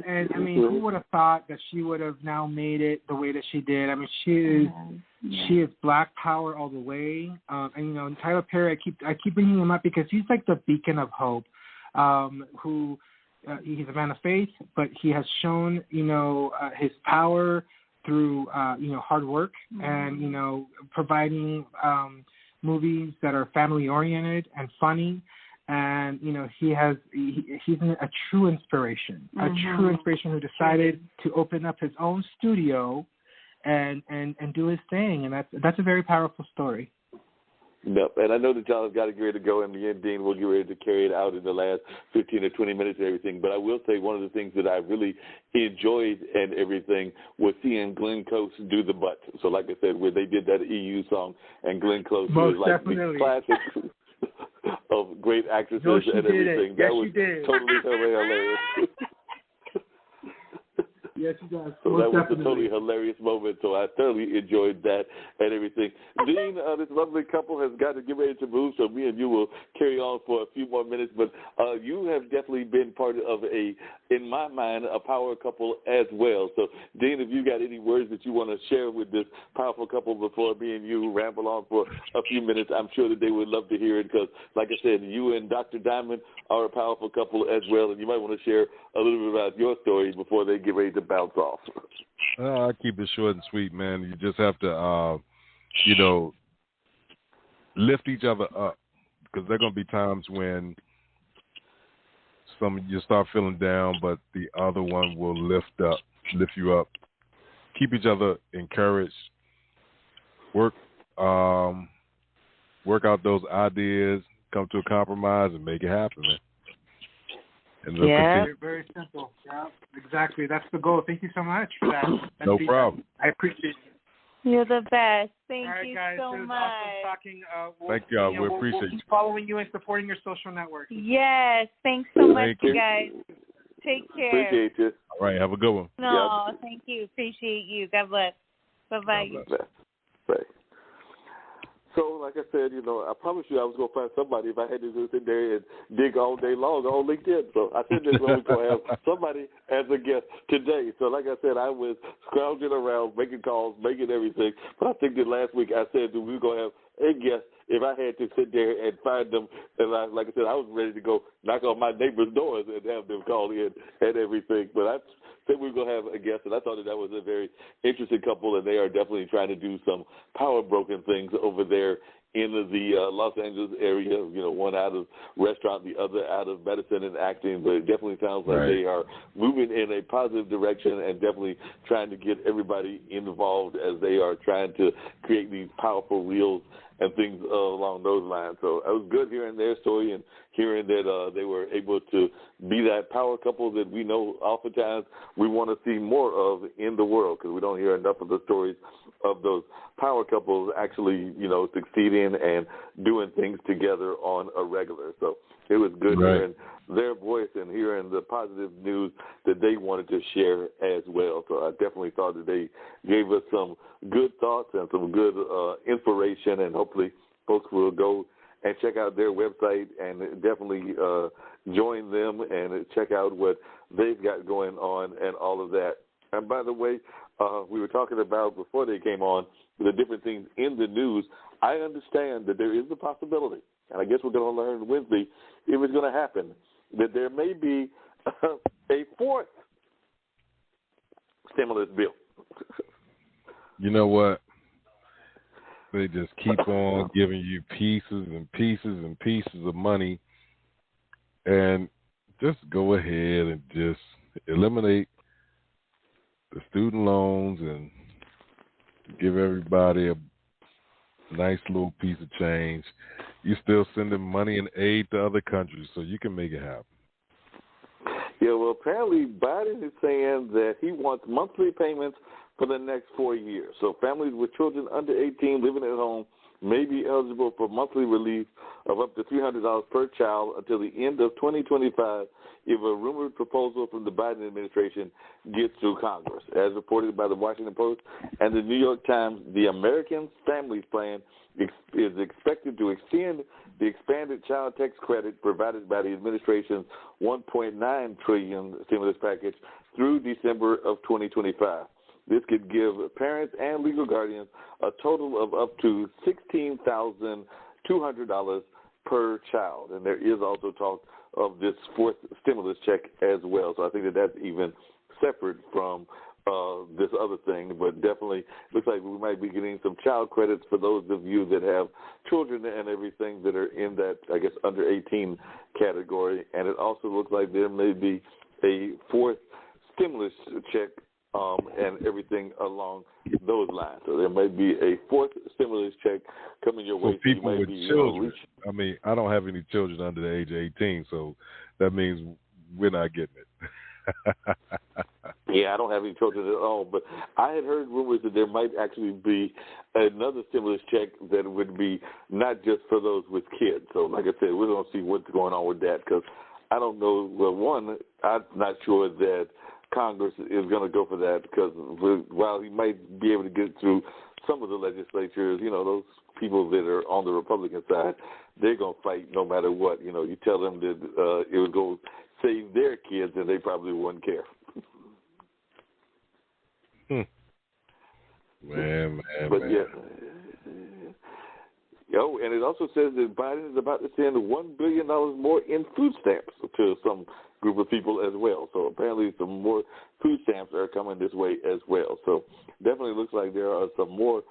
And I mean, who would have thought that she would have now made it the way that she did? I mean, she is Black Power all the way. And Tyler Perry, I keep bringing him up because he's like the beacon of hope. Who he's a man of faith, but he has shown his power through hard work and providing movies that are family oriented and funny, and he's a true inspiration, a true inspiration who decided to open up his own studio and do his thing, and that's a very powerful story. Yep, and I know that y'all have got to get ready to go, and me and Dean will get ready to carry it out in the last 15 or 20 minutes and everything. But I will say one of the things that I really enjoyed and everything was seeing Glenn Close do the butt. So like I said, where they did that EU song, and Glenn Close was like the classic of great actresses and everything. That was totally hilarious. Yes, he does. So that was a totally hilarious moment. So I thoroughly enjoyed that and everything. Dean, this lovely couple has got to get ready to move, so me and you will carry on for a few more minutes. But you have definitely been part of in my mind, a power couple as well. So, Dean, if you got any words that you want to share with this powerful couple before me and you ramble on for a few minutes, I'm sure that they would love to hear it, because, like I said, you and Dr. Diamond are a powerful couple as well, and you might want to share a little bit about your story before they get ready to bounce off. I'll keep it short and sweet, man. You just have to, lift each other up, because there are going to be times when you start feeling down, but the other one will lift you up. Keep each other encouraged. Work out those ideas, come to a compromise, and make it happen, man. And very, very simple. Yeah, exactly. That's the goal. Thank you so much for that. No problem. I appreciate it. You're the best. Thank you guys, so much. Awesome talking. Thank you. We appreciate we'll keep following you and supporting your social network. Yes. Thanks so much, you guys. Take care. Appreciate you. All right. Have a good one. No, Thank you. Appreciate you. God bless. Bye-bye. Bye. So, like I said, I promise you I was going to find somebody if I had to go sit there and dig all day long on LinkedIn. So I said this when we going to have somebody as a guest today. So, like I said, I was scrounging around, making calls, making everything. But I think that last week I said that we were going to have a guest if I had to sit there and find them. And like I said, I was ready to go knock on my neighbor's doors and have them call in and everything. But I said we were going to have a guest, and I thought that was a very interesting couple, and they are definitely trying to do some power broken things over there in the Los Angeles area, one out of restaurant, the other out of medicine and acting, but it definitely sounds like they are moving in a positive direction and definitely trying to get everybody involved as they are trying to create these powerful reels and things along those lines. So it was good hearing their story and hearing that they were able to be that power couple that we know oftentimes we want to see more of in the world, because we don't hear enough of the stories of those power couples actually, succeeding and doing things together on a regular. So it was good hearing their voice and hearing the positive news that they wanted to share as well. So I definitely thought that they gave us some good thoughts and some good inspiration, and hopefully folks will go and check out their website and definitely join them and check out what they've got going on and all of that. And by the way, we were talking about before they came on the different things in the news. I understand that there is a possibility, and I guess we're going to learn Wednesday if it's going to happen, that there may be a fourth stimulus bill. You know what? They just keep on giving you pieces and pieces and pieces of money, and just go ahead and just eliminate the student loans and give everybody a nice little piece of change. You're still sending money and aid to other countries, so you can make it happen. Yeah, well, apparently Biden is saying that he wants monthly payments for the next 4 years. So families with children under 18 living at home may be eligible for monthly relief of up to $300 per child until the end of 2025 if a rumored proposal from the Biden administration gets through Congress. As reported by the Washington Post and the New York Times, the American Families Plan is expected to extend the expanded child tax credit provided by the administration's $1.9 trillion stimulus package through December of 2025. This could give parents and legal guardians a total of up to $16,200 per child. And there is also talk of this fourth stimulus check as well. So I think that that's even separate from this other thing. But definitely looks like we might be getting some child credits for those of you that have children and everything that are in that, I guess, under 18 category. And it also looks like there may be a fourth stimulus check and everything along those lines. So there may be a fourth stimulus check coming your way. For people with children, I mean, I don't have any children under the age of 18, so that means we're not getting it. Yeah, I don't have any children at all, but I had heard rumors that there might actually be another stimulus check that would be not just for those with kids. So like I said, we're going to see what's going on with that, because I don't know. Well, one, I'm not sure that Congress is going to go for that, because while he might be able to get through some of the legislatures, those people that are on the Republican side, they're going to fight no matter what. You tell them that it would go save their kids, and they probably wouldn't care. Man. Yeah. And it also says that Biden is about to send $1 billion more in food stamps to some group of people as well. So apparently some more food stamps are coming this way as well. So definitely looks like there are some more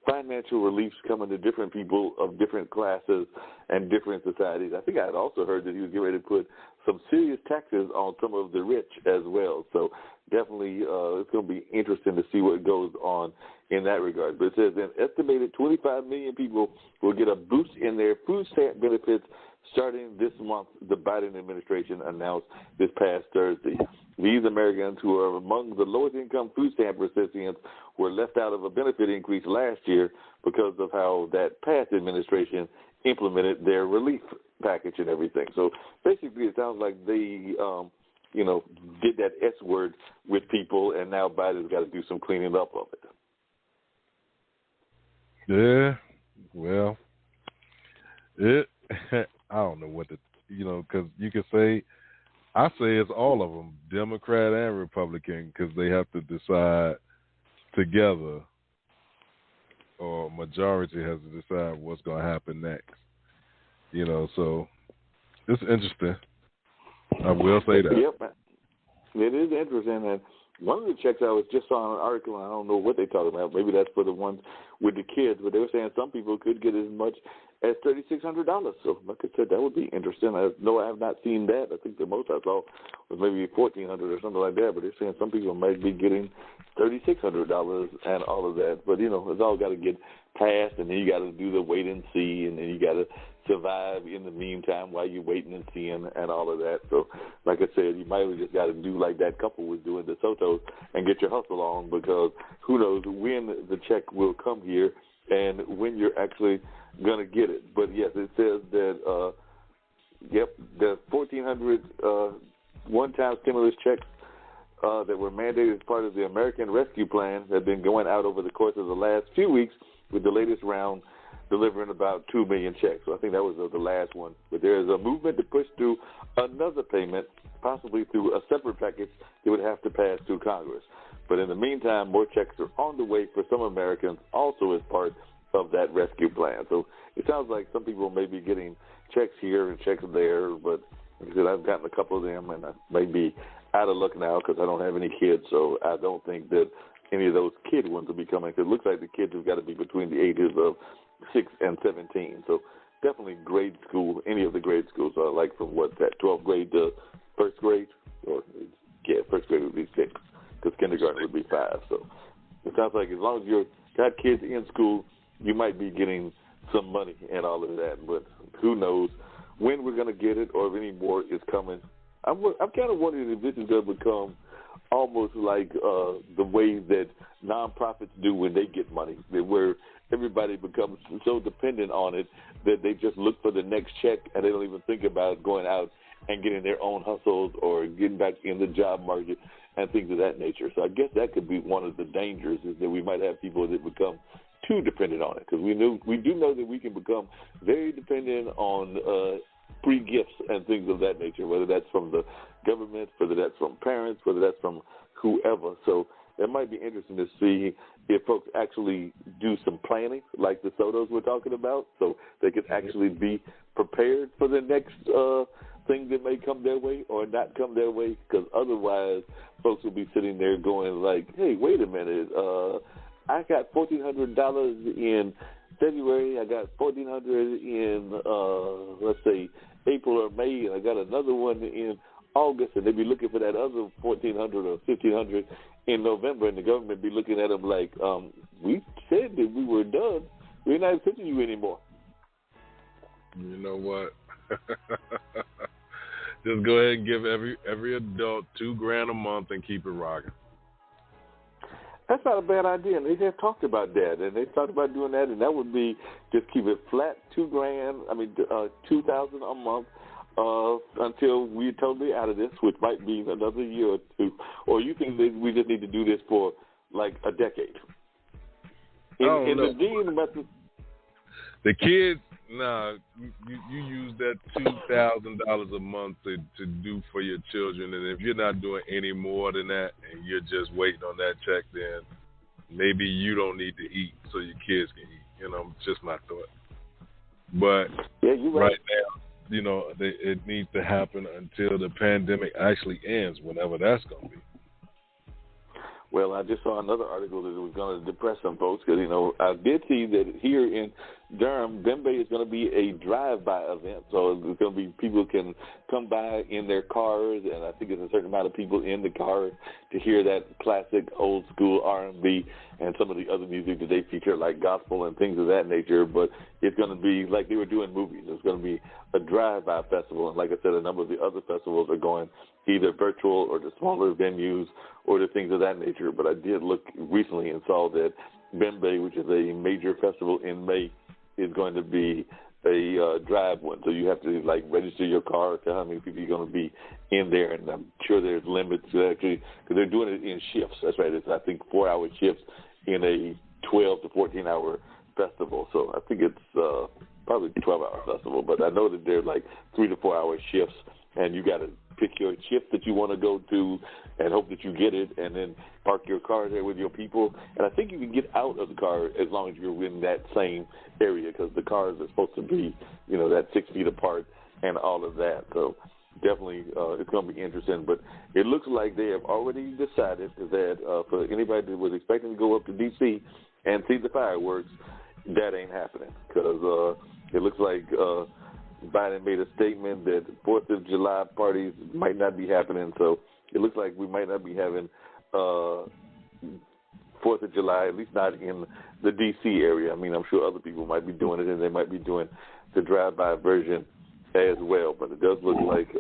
financial reliefs coming to different people of different classes and different societies. I think I had also heard that he was getting ready to put some serious taxes on some of the rich as well. So definitely it's going to be interesting to see what goes on in that regard. But it says an estimated 25 million people will get a boost in their food stamp benefits starting this month, the Biden administration announced this past Thursday. These Americans who are among the lowest income food stamp recipients were left out of a benefit increase last year because of how that past administration implemented their relief package and everything. So basically it sounds like they, did that S word with people, and now Biden's got to do some cleaning up of it. Yeah, Well, it. I don't know what to, because you can say, I say it's all of them, Democrat and Republican, because they have to decide together, or majority has to decide what's going to happen next. So it's interesting. I will say that. Yep, it is interesting. And one of the checks I was just saw an article, and I don't know what they talking about. Maybe that's for the ones with the kids, but they were saying some people could get as much as $3,600. So, like I said, that would be interesting. I have not seen that. I think the most I saw was maybe $1,400 or something like that. But they're saying some people might be getting $3,600 and all of that. But it's all got to get passed, and then you got to do the wait and see, and then you got to survive in the meantime while you're waiting and seeing and all of that. So, like I said, you might have just got to do like that couple was doing, the Sotos, and get your hustle on, because who knows when the check will come here and when you're actually going to get it. But, yes, it says that, the 1,400 one-time stimulus checks that were mandated as part of the American Rescue Plan have been going out over the course of the last few weeks, with the latest round delivering about 2 million checks. So I think that was the last one. But there is a movement to push through another payment, possibly through a separate package that would have to pass through Congress. But in the meantime, more checks are on the way for some Americans, also as part of that rescue plan. So it sounds like some people may be getting checks here and checks there, but like I said, I've gotten a couple of them, and I may be out of luck now because I don't have any kids, so I don't think that any of those kid ones will be coming, because it looks like the kids have got to be between the ages of 6 and 17. So definitely grade school, any of the grade schools are like from 12th grade to first grade, or first grade would be 6, because kindergarten would be 5. So it sounds like as long as you've got kids in school, you might be getting some money and all of that. But who knows when we're going to get it, or if any more is coming. I'm kind of wondering if this is going to become almost like the way that nonprofits do when they get money, where everybody becomes so dependent on it that they just look for the next check, and they don't even think about going out and getting their own hustles or getting back in the job market and things of that nature. So I guess that could be one of the dangers, is that we might have people that become too dependent on it, because we do know that we can become very dependent on free gifts and things of that nature, whether that's from the government, whether that's from parents, whether that's from whoever. So it might be interesting to see if folks actually do some planning, like the Sotos we're talking about, so they can actually be prepared for the next thing that may come their way or not come their way, because otherwise folks will be sitting there going like, hey, wait a minute, I got $1,400 in February, I got $1,400 in, let's say, April or May, and I got another one in August, and they'd be looking for that other $1,400 or $1,500 in November, and the government be looking at them like, we said that we were done. We're not sending you anymore. You know what? Just go ahead and give every adult $2,000 a month and keep it rocking. That's not a bad idea, and they have talked about that, and they talked about doing that, and that would be just keep it flat, $2,000 a month until we're totally out of this, which might be another year or two. Or you think that we just need to do this for like a decade? The kids, you use that $2,000 a month to do for your children, and if you're not doing any more than that, and you're just waiting on that check, then maybe you don't need to eat so your kids can eat. Just my thought. But yeah, you're right now, it needs to happen until the pandemic actually ends, whenever that's going to be. Well, I just saw another article that was going to depress some folks, because, I did see that here in Durham, Bembe is going to be a drive-by event. So it's going to be people can come by in their cars, and I think there's a certain amount of people in the car to hear that classic old-school R&B and some of the other music that they feature, like gospel and things of that nature. But it's going to be like they were doing movies. It's going to be a drive-by festival. And like I said, a number of the other festivals are going either virtual or to smaller venues or to things of that nature. But I did look recently and saw that Bembe, which is a major festival in May, is going to be a drive one. So you have to register your car, tell how many people you're going to be in there, and I'm sure there's limits to actually, because they're doing it in shifts. That's right. It's, I think, 4-hour shifts in a 12 to 14-hour festival. So I think it's probably a 12-hour festival, but I know that they're like 3 to 4 hour shifts, and you got to pick your shift that you want to go to and hope that you get it, and then park your car there with your people. And I think you can get out of the car as long as you're in that same area, because the cars are supposed to be, that 6 feet apart and all of that. So definitely it's going to be interesting. But it looks like they have already decided that for anybody that was expecting to go up to D.C. and see the fireworks, that ain't happening, because it looks like Biden made a statement that 4th of July parties might not be happening. So it looks like we might not be having 4th of July, at least not in the D.C. area. I mean, I'm sure other people might be doing it, and they might be doing the drive-by version as well. But it does look like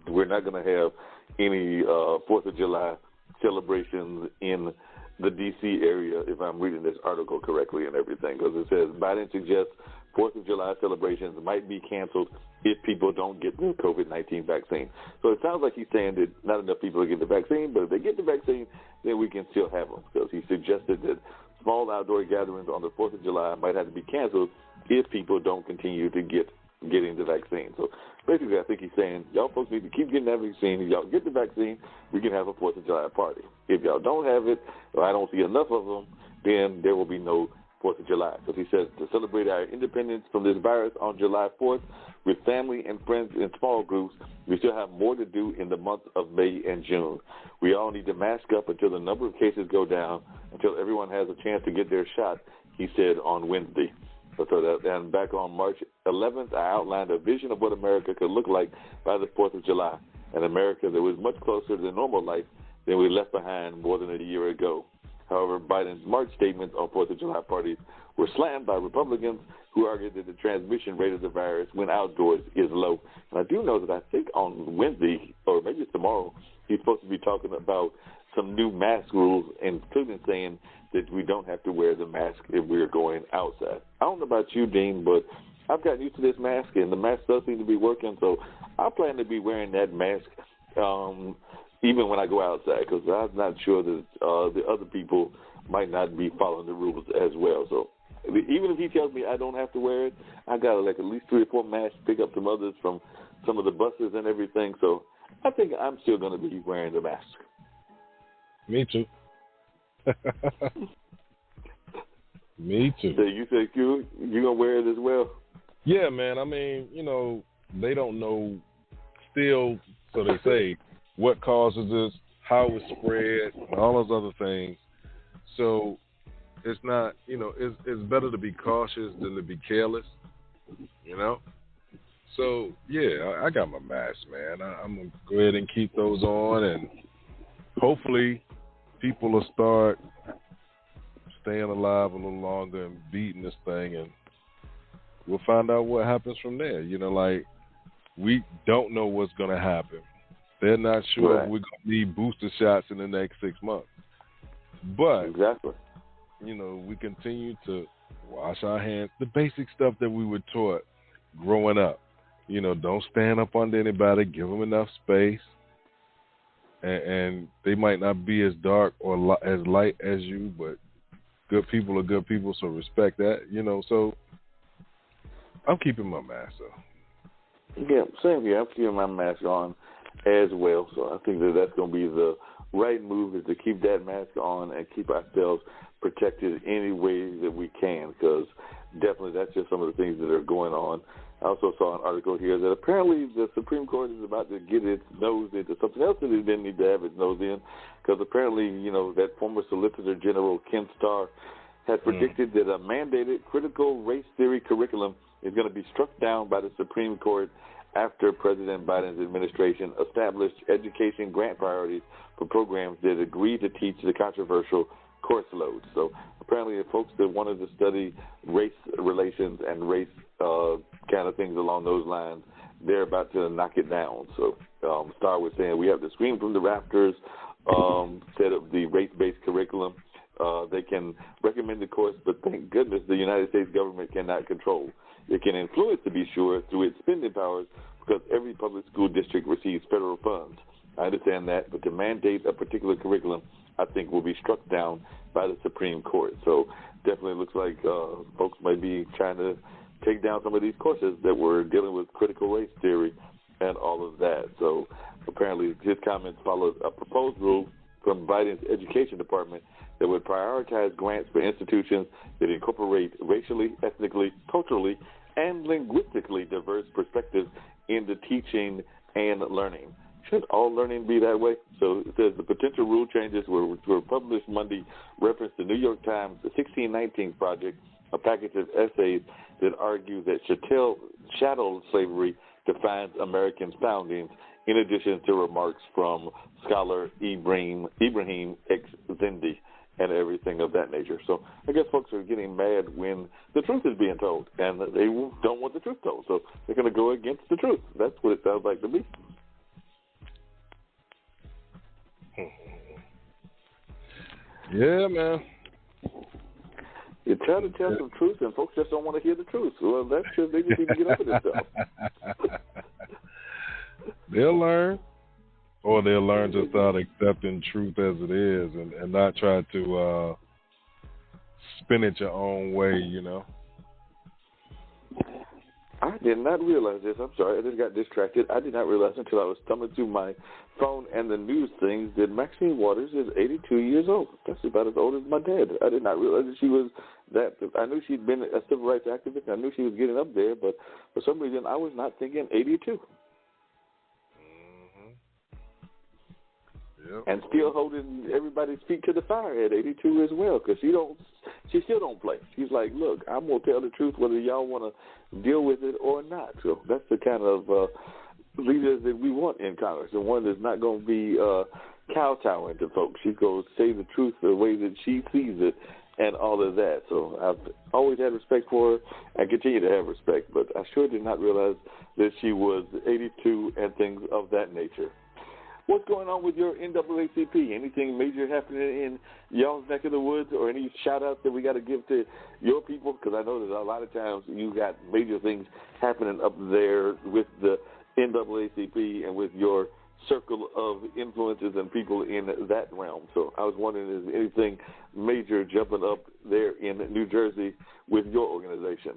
we're not going to have any 4th of July celebrations in the D.C. area, if I'm reading this article correctly and everything, because it says Biden suggests 4th of July celebrations might be canceled if people don't get the COVID-19 vaccine. So it sounds like he's saying that not enough people are getting the vaccine, but if they get the vaccine, then we can still have them, because he suggested that small outdoor gatherings on the 4th of July might have to be canceled if people don't continue to getting the vaccine. So basically, I think he's saying, y'all folks need to keep getting that vaccine. If y'all get the vaccine, we can have a 4th of July party. If y'all don't have it, or I don't see enough of them, then there will be no 4th of July. So he says to celebrate our independence from this virus on July 4th with family and friends in small groups, we still have more to do in the months of May and June. We all need to mask up until the number of cases go down, until everyone has a chance to get their shot, he said on Wednesday. And back on March 11th, I outlined a vision of what America could look like by the 4th of July, an America that was much closer to normal life than we left behind more than a year ago. However, Biden's March statements on 4th of July parties were slammed by Republicans who argued that the transmission rate of the virus when outdoors is low. And I do know that I think on Wednesday, or maybe it's tomorrow, he's supposed to be talking about some new mask rules, including saying that we don't have to wear the mask if we're going outside. I don't know about you, Dean, but I've gotten used to this mask, and the mask does seem to be working, so I plan to be wearing that mask even when I go outside, because I'm not sure that the other people might not be following the rules as well. So even if he tells me I don't have to wear it, I got like at least 3 or 4 masks, pick up some others from some of the buses and everything. So I think I'm still going to be wearing the mask. Me too. Me too. So you think you're going to wear it as well? Yeah, man. I mean, they don't know still, so they say, what causes this, how it's spread, and all those other things. So it's not, it's better to be cautious than to be careless, So, yeah, I got my mask, man. I'm going to go ahead and keep those on, and hopefully people will start staying alive a little longer and beating this thing, and we'll find out what happens from there. We don't know what's going to happen. They're not sure if we're going to need booster shots in the next 6 months. But, exactly, we continue to wash our hands, the basic stuff that we were taught growing up. Don't stand up under anybody, give them enough space. And they might not be as dark or as light as you, but good people are good people, so respect that, So I'm keeping my mask on. Yeah, same here. I'm keeping my mask on as well. So I think that's going to be the right move, is to keep that mask on and keep ourselves protected any way that we can, because definitely that's just some of the things that are going on. I also saw an article here that apparently the Supreme Court is about to get its nose into something else that it didn't need to have its nose in, because apparently, that former Solicitor General Ken Starr had predicted that a mandated critical race theory curriculum is going to be struck down by the Supreme Court after President Biden's administration established education grant priorities for programs that agree to teach the controversial course loads. So apparently the folks that wanted to study race relations and race kind of things along those lines, they're about to knock it down. So Starr was saying we have to scream from the rafters, set up the race-based curriculum. They can recommend the course, but thank goodness the United States government cannot control. It can influence, to be sure, through its spending powers, because every public school district receives federal funds. I understand that, but to mandate a particular curriculum, I think, will be struck down by the Supreme Court. So definitely looks like folks might be trying to take down some of these courses that were dealing with critical race theory and all of that. So apparently his comments followed a proposed rule from Biden's Education Department that would prioritize grants for institutions that incorporate racially, ethnically, culturally, and linguistically diverse perspectives in the teaching and learning. Should all learning be that way? So it says the potential rule changes were published Monday, reference the New York Times, the 1619 Project, a package of essays that argue that chattel slavery defines American foundings, in addition to remarks from scholar Ibrahim X. Zindi and everything of that nature. So I guess folks are getting mad when the truth is being told, and they don't want the truth told. So they're going to go against the truth. That's what it sounds like to me. Yeah, man. You try to tell some truth, and folks just don't want to hear the truth. Well, that's just they just need to get over themselves. They'll learn, or they'll learn to start accepting truth as it is, and not try to spin it your own way, you know. I did not realize this. I'm sorry. I just got distracted. I did not realize until I was thumbing through my phone and the news things that Maxine Waters is 82 years old. That's about as old as my dad. I did not realize that she was that. I knew she'd been a civil rights activist. I knew she was getting up there, but for some reason I was not thinking 82. Yep. And still holding everybody's feet to the fire at 82 as well, because she still don't play. She's like, look, I'm gonna tell the truth whether y'all want to deal with it or not. So that's the kind of leaders that we want in Congress, the one that's not going to be kowtowing to folks. She's going to say the truth the way that she sees it and all of that. So I've always had respect for her and continue to have respect, but I sure did not realize that she was 82 and things of that nature. What's going on with your NAACP? Anything major happening in y'all's neck of the woods, or any shout-outs that we got to give to your people? Because I know that a lot of times you got major things happening up there with the NAACP and with your circle of influences and people in that realm. So I was wondering, is anything major jumping up there in New Jersey with your organization?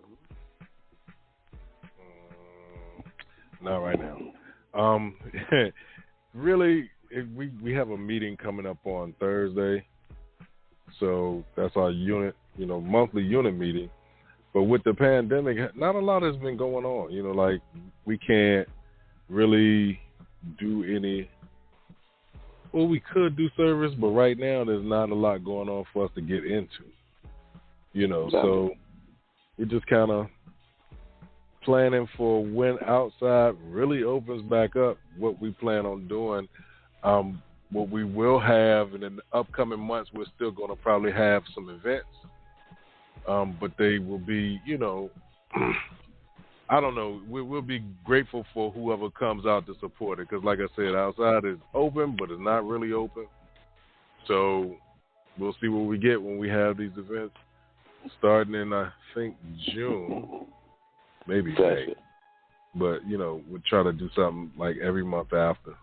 Not right now. Really, we have a meeting coming up on Thursday, so that's our unit, monthly unit meeting. But with the pandemic, not a lot has been going on. Like we can't really do any. Well, we could do service, but right now there's not a lot going on for us to get into. So we're just kind of planning for when outside really opens back up, what we plan on doing. What we will have in the upcoming months, we're still going to probably have some events, but they will be, I don't know. We'll be grateful for whoever comes out to support it, because like I said, outside is open, but it's not really open. So we'll see what we get when we have these events starting in, I think, June. Maybe May. But, we'll try to do something like every month after.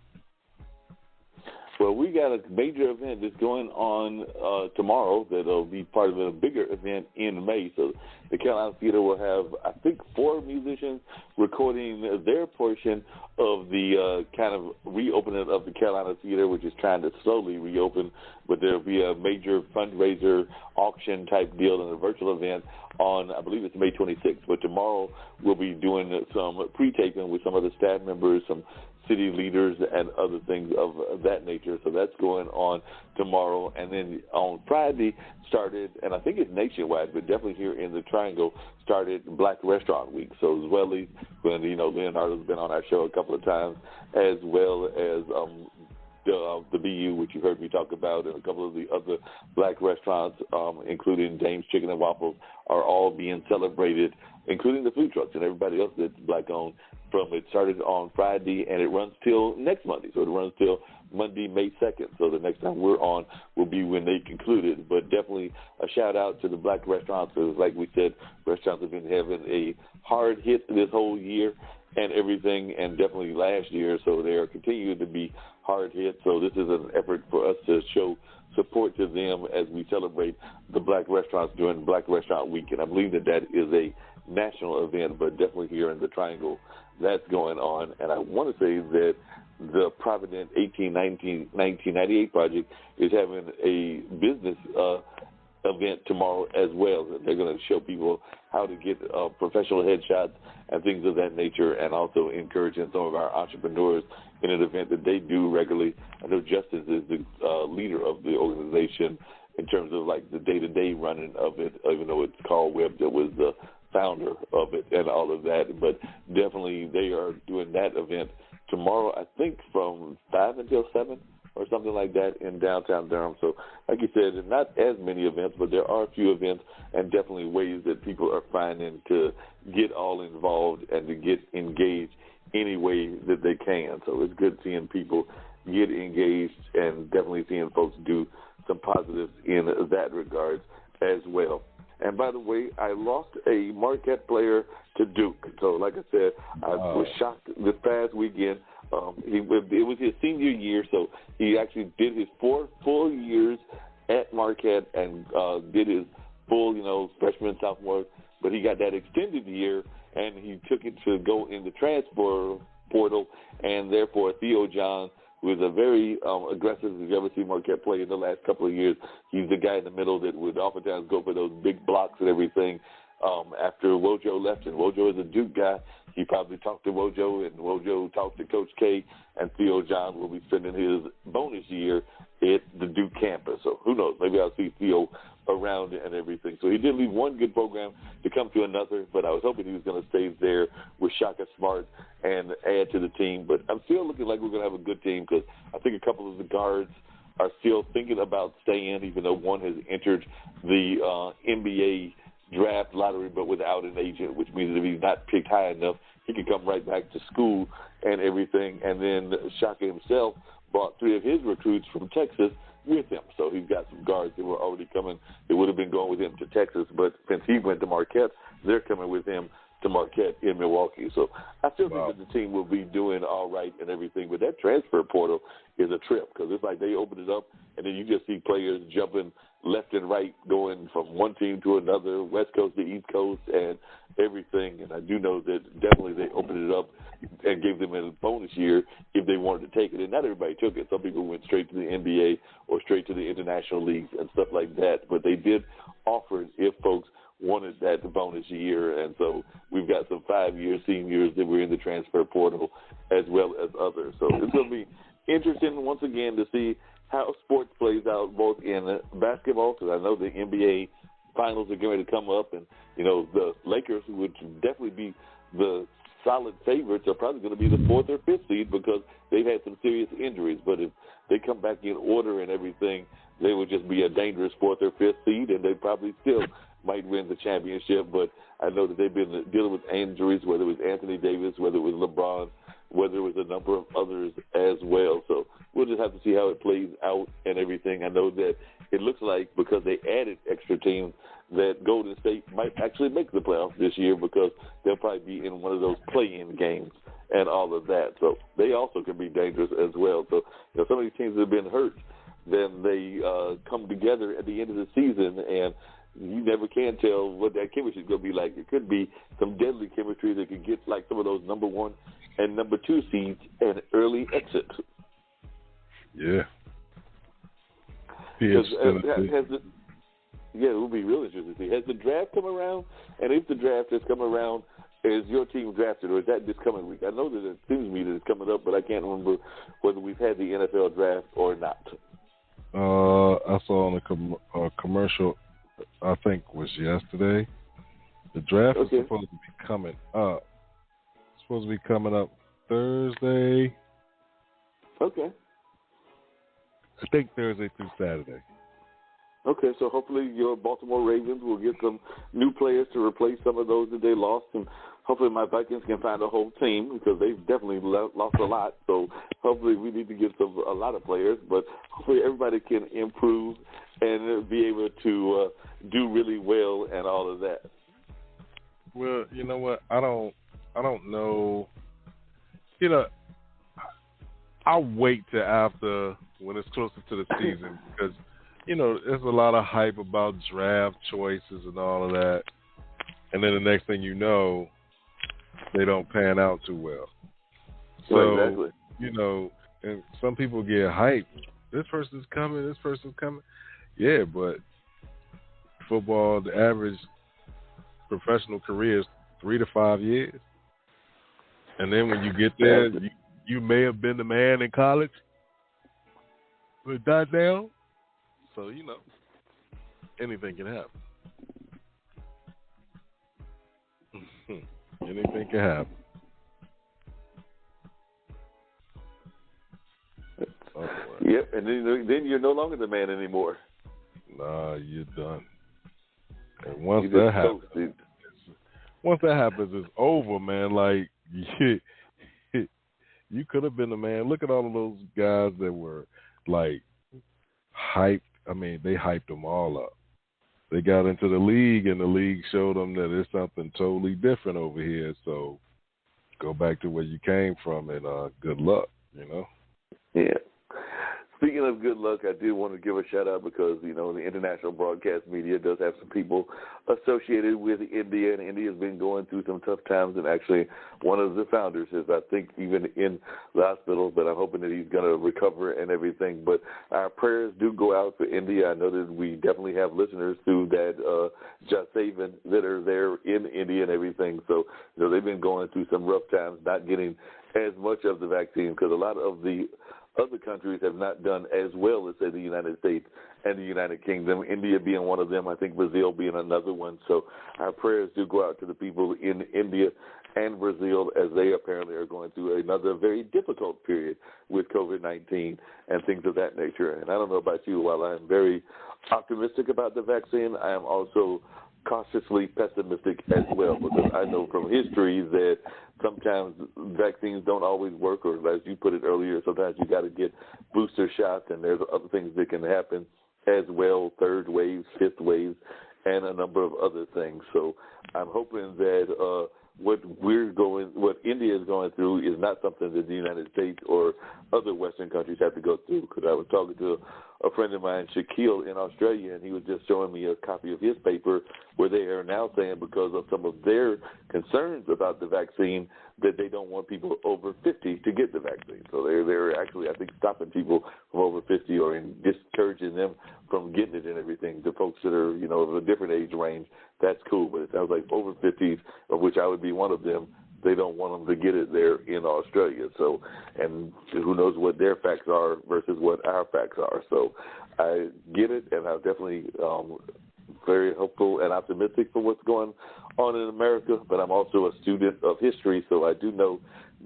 Well, we got a major event that's going on tomorrow that'll be part of a bigger event in May. So the Carolina Theater will have, I think, 4 musicians recording their portion of the kind of reopening of the Carolina Theater, which is trying to slowly reopen. But there'll be a major fundraiser auction type deal and a virtual event on, I believe it's May 26th. But tomorrow we'll be doing some pre-taping with some of the staff members, some city leaders, and other things of that nature. So that's going on tomorrow. And then on Friday started, and I think it's nationwide, but definitely here in the Triangle, started Black Restaurant Week. So Zwelly, when Leonardo's been on our show a couple of times, as well as the BU, which you heard me talk about, and a couple of the other black restaurants, including Dame's Chicken and Waffles, are all being celebrated, including the food trucks and everybody else that's black-owned. It started on Friday, and it runs till next Monday. So it runs till Monday, May 2nd. So the next time we're on will be when they concluded. But definitely a shout-out to the black restaurants. Because like we said, restaurants have been having a hard hit this whole year and everything, and definitely last year. So they are continuing to be hard hit. So this is an effort for us to show support to them as we celebrate the black restaurants during Black Restaurant Week. And I believe that is a national event, but definitely here in the Triangle that's going on. And I want to say that the Provident 1998 project is having a business event tomorrow as well. They're going to show people how to get professional headshots and things of that nature, and also encouraging some of our entrepreneurs in an event that they do regularly. I know Justice is the leader of the organization in terms of like the day-to-day running of it, even though it's Carl Webb that was the founder of it and all of that. But definitely they are doing that event tomorrow, I think from 5 until 7 or something like that in downtown Durham. So like you said, not as many events, but there are a few events and definitely ways that people are finding to get all involved and to get engaged any way that they can. So it's good seeing people get engaged and definitely seeing folks do some positives in that regard as well. And by the way, I lost a Marquette player to Duke. So like I said, I was shocked this past weekend. It was his senior year, so he actually did his 4 full years at Marquette and did his full, freshman, sophomore. But he got that extended year, and he took it to go in the transfer portal, and therefore Theo John, who is a very aggressive, if you ever see Marquette play in the last couple of years, he's the guy in the middle that would oftentimes go for those big blocks and everything. After Wojo left, and Wojo is a Duke guy, he probably talked to Wojo, and Wojo talked to Coach K, and Theo John will be spending his bonus year at the Duke campus. So who knows? Maybe I'll see Theo around and everything. So he did leave one good program to come to another, but I was hoping he was going to stay there with Shaka Smart and add to the team. But I'm still looking like we're going to have a good team because I think a couple of the guards are still thinking about staying, even though one has entered the NBA draft lottery but without an agent, which means if he's not picked high enough, he can come right back to school and everything. And then Shaka himself brought 3 of his recruits from Texas with him. So he's got some guards that were already coming. They would have been going with him to Texas, but since he went to Marquette, they're coming with him to Marquette in Milwaukee. So I still think that the team will be doing all right and everything, but that transfer portal is a trip because it's like they open it up and then you just see players jumping left and right, going from one team to another, West Coast to East Coast and everything. And I do know that definitely they opened it up and gave them a bonus year if they wanted to take it. And not everybody took it. Some people went straight to the NBA or straight to the international leagues and stuff like that. But they did offer it if folks wanted that bonus year. And so we've got some 5-year seniors that were in the transfer portal as well as others. So it's going to be interesting once again to see how sports plays out both in basketball, because I know the NBA finals are going to come up, and the Lakers, who would definitely be the solid favorites, are probably going to be the 4th or 5th seed because they've had some serious injuries. But if they come back in order and everything, they would just be a dangerous 4th or 5th seed, and they probably still might win the championship. But I know that they've been dealing with injuries, whether it was Anthony Davis, whether it was LeBron, whether it was a number of others as well. So we'll just have to see how it plays out and everything. I know that it looks like because they added extra teams that Golden State might actually make the playoffs this year because they'll probably be in one of those play-in games and all of that. So they also can be dangerous as well. So some of these teams have been hurt, then they come together at the end of the season, and you never can tell what that chemistry is going to be like. It could be some deadly chemistry that could get like some of those number 1 and number 2 seeds and early exit. Yeah. It will be really interesting to see. Has the draft come around? And if the draft has come around, is your team drafted, or is that this coming week? I know that it seems to me that it's coming up, but I can't remember whether we've had the NFL draft or not. I saw on the commercial, I think was yesterday. The draft is supposed to be coming up. It's supposed to be coming up Thursday. Okay. I think Thursday through Saturday. Okay, so hopefully your Baltimore Ravens will get some new players to replace some of those that they lost, and hopefully my Vikings can find a whole team because they've definitely lost a lot. So hopefully we need to get a lot of players, but hopefully everybody can improve and be able to do really well and all of that. Well, you know what? I don't know. I'll wait till after when it's closer to the season because, there's a lot of hype about draft choices and all of that. And then the next thing you know, they don't pan out too well. So, exactly. And some people get hyped. This person's coming, this person's coming. Yeah, but football, the average professional career is 3 to 5 years. And then when you get there, you may have been the man in college, but not now. So, anything can happen. Anything can happen. Yep, and then you're no longer the man anymore. Nah, you're done. And once that happens, it's over, man. Like, you could have been the man. Look at all of those guys that were, like, hyped. I mean, they hyped them all up. They got into the league, and the league showed them that it's something totally different over here. So go back to where you came from, and good luck, Yeah. Speaking of good luck, I do want to give a shout out because, the international broadcast media does have some people associated with India, and India's been going through some tough times. And actually, one of the founders is, I think, even in the hospital, but I'm hoping that he's going to recover and everything. But our prayers do go out for India. I know that we definitely have listeners through that Jasavan that are there in India and everything. So, they've been going through some rough times, not getting as much of the vaccine because a lot of the other countries have not done as well as, say, the United States and the United Kingdom, India being one of them, I think Brazil being another one. So our prayers do go out to the people in India and Brazil as they apparently are going through another very difficult period with COVID-19 and things of that nature. And I don't know about you, while I'm very optimistic about the vaccine, I am also cautiously pessimistic as well because I know from history that sometimes vaccines don't always work, or as you put it earlier, sometimes you got to get booster shots, and there's other things that can happen as well, third waves, fifth waves, and a number of other things. So I'm hoping that what India is going through is not something that the United States or other Western countries have to go through. Because I was talking to a friend of mine, Shaquille, in Australia, and he was just showing me a copy of his paper where they are now saying because of some of their concerns about the vaccine that they don't want people over 50 to get the vaccine. So they're actually, I think, stopping people from over 50 or discouraging them from getting it and everything. The folks that are, of a different age range, that's cool. But it sounds like over 50s, of which I would be one of them, they don't want them to get it there in Australia. So, and who knows what their facts are versus what our facts are. So I get it, and I'm definitely very hopeful and optimistic for what's going on in America, but I'm also a student of history, so I do know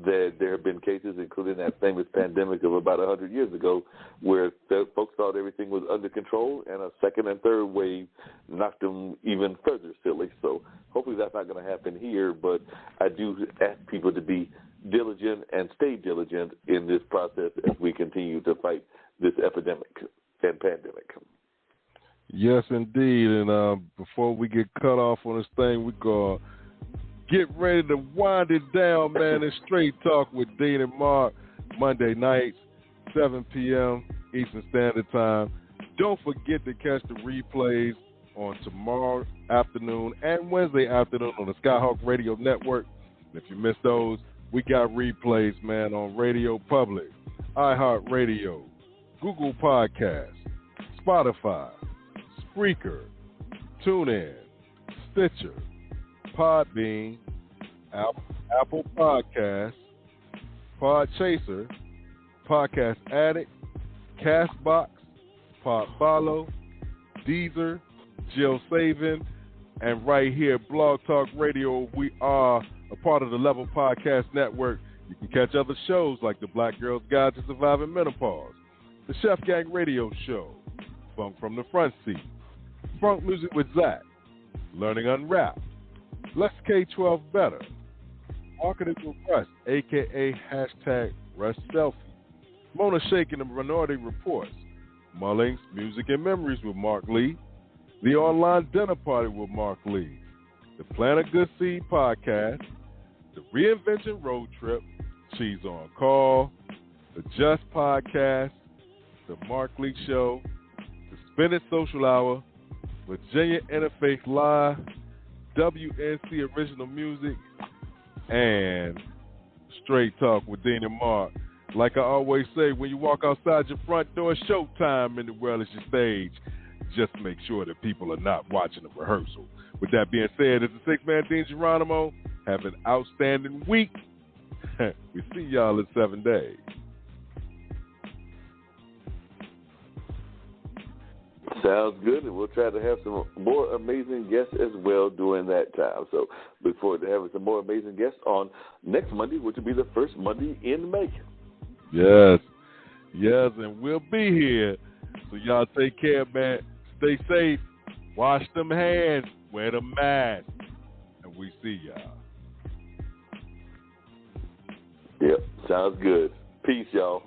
that there have been cases, including that famous pandemic of about 100 years ago, where folks thought everything was under control, and a second and third wave knocked them even further silly. So hopefully that's not going to happen here, but I do ask people to be diligent and stay diligent in this process as we continue to fight this epidemic and pandemic. Yes, indeed. And before we get cut off on this thing, we're going to get ready to wind it down, man. It's Straight Talk with Dean and Mark, Monday nights, 7 p.m. Eastern Standard Time. Don't forget to catch the replays on tomorrow afternoon and Wednesday afternoon on the Skyhawk Radio Network. And if you missed those, we got replays, man, on Radio Public, iHeartRadio, Google Podcasts, Spotify, Spreaker, TuneIn, Stitcher, Podbean, Apple Podcasts, Podchaser, Podcast Addict, Castbox, Podfollow, Deezer, Jill Savin, and right here, Blog Talk Radio. We are a part of the Level Podcast Network. You can catch other shows like the Black Girl's Guide to Surviving Menopause, the Chef Gang Radio Show, Funk from the Front Seat, Funk Music with Zach, Learning Unwrapped, Let's K-12 Better, Marketing with Russ, a.k.a. hashtag Russ Selfie, Mona Shaking the Minority Reports, Mullings, Music and Memories with Mark Lee, The Online Dinner Party with Mark Lee, the Plant a Good Seed Podcast, the Reinvention Road Trip, She's on Call, the Just Podcast, the Mark Lee Show, the Spin It Social Hour, Virginia Interfaith Live, WNC Original Music, and Straight Talk with Dean and Mark. Like I always say, when you walk outside your front door, it's showtime in the world is your stage. Just make sure that people are not watching the rehearsal. With that being said, it's the six-man Dean Geronimo. Have an outstanding week. We see y'all in 7 days. Sounds good, and we'll try to have some more amazing guests as well during that time. So look forward to having some more amazing guests on next Monday, which will be the first Monday in May. Yes, and we'll be here. So y'all take care, man. Stay safe. Wash them hands. Wear the mask. And we see y'all. Yep, sounds good. Peace, y'all.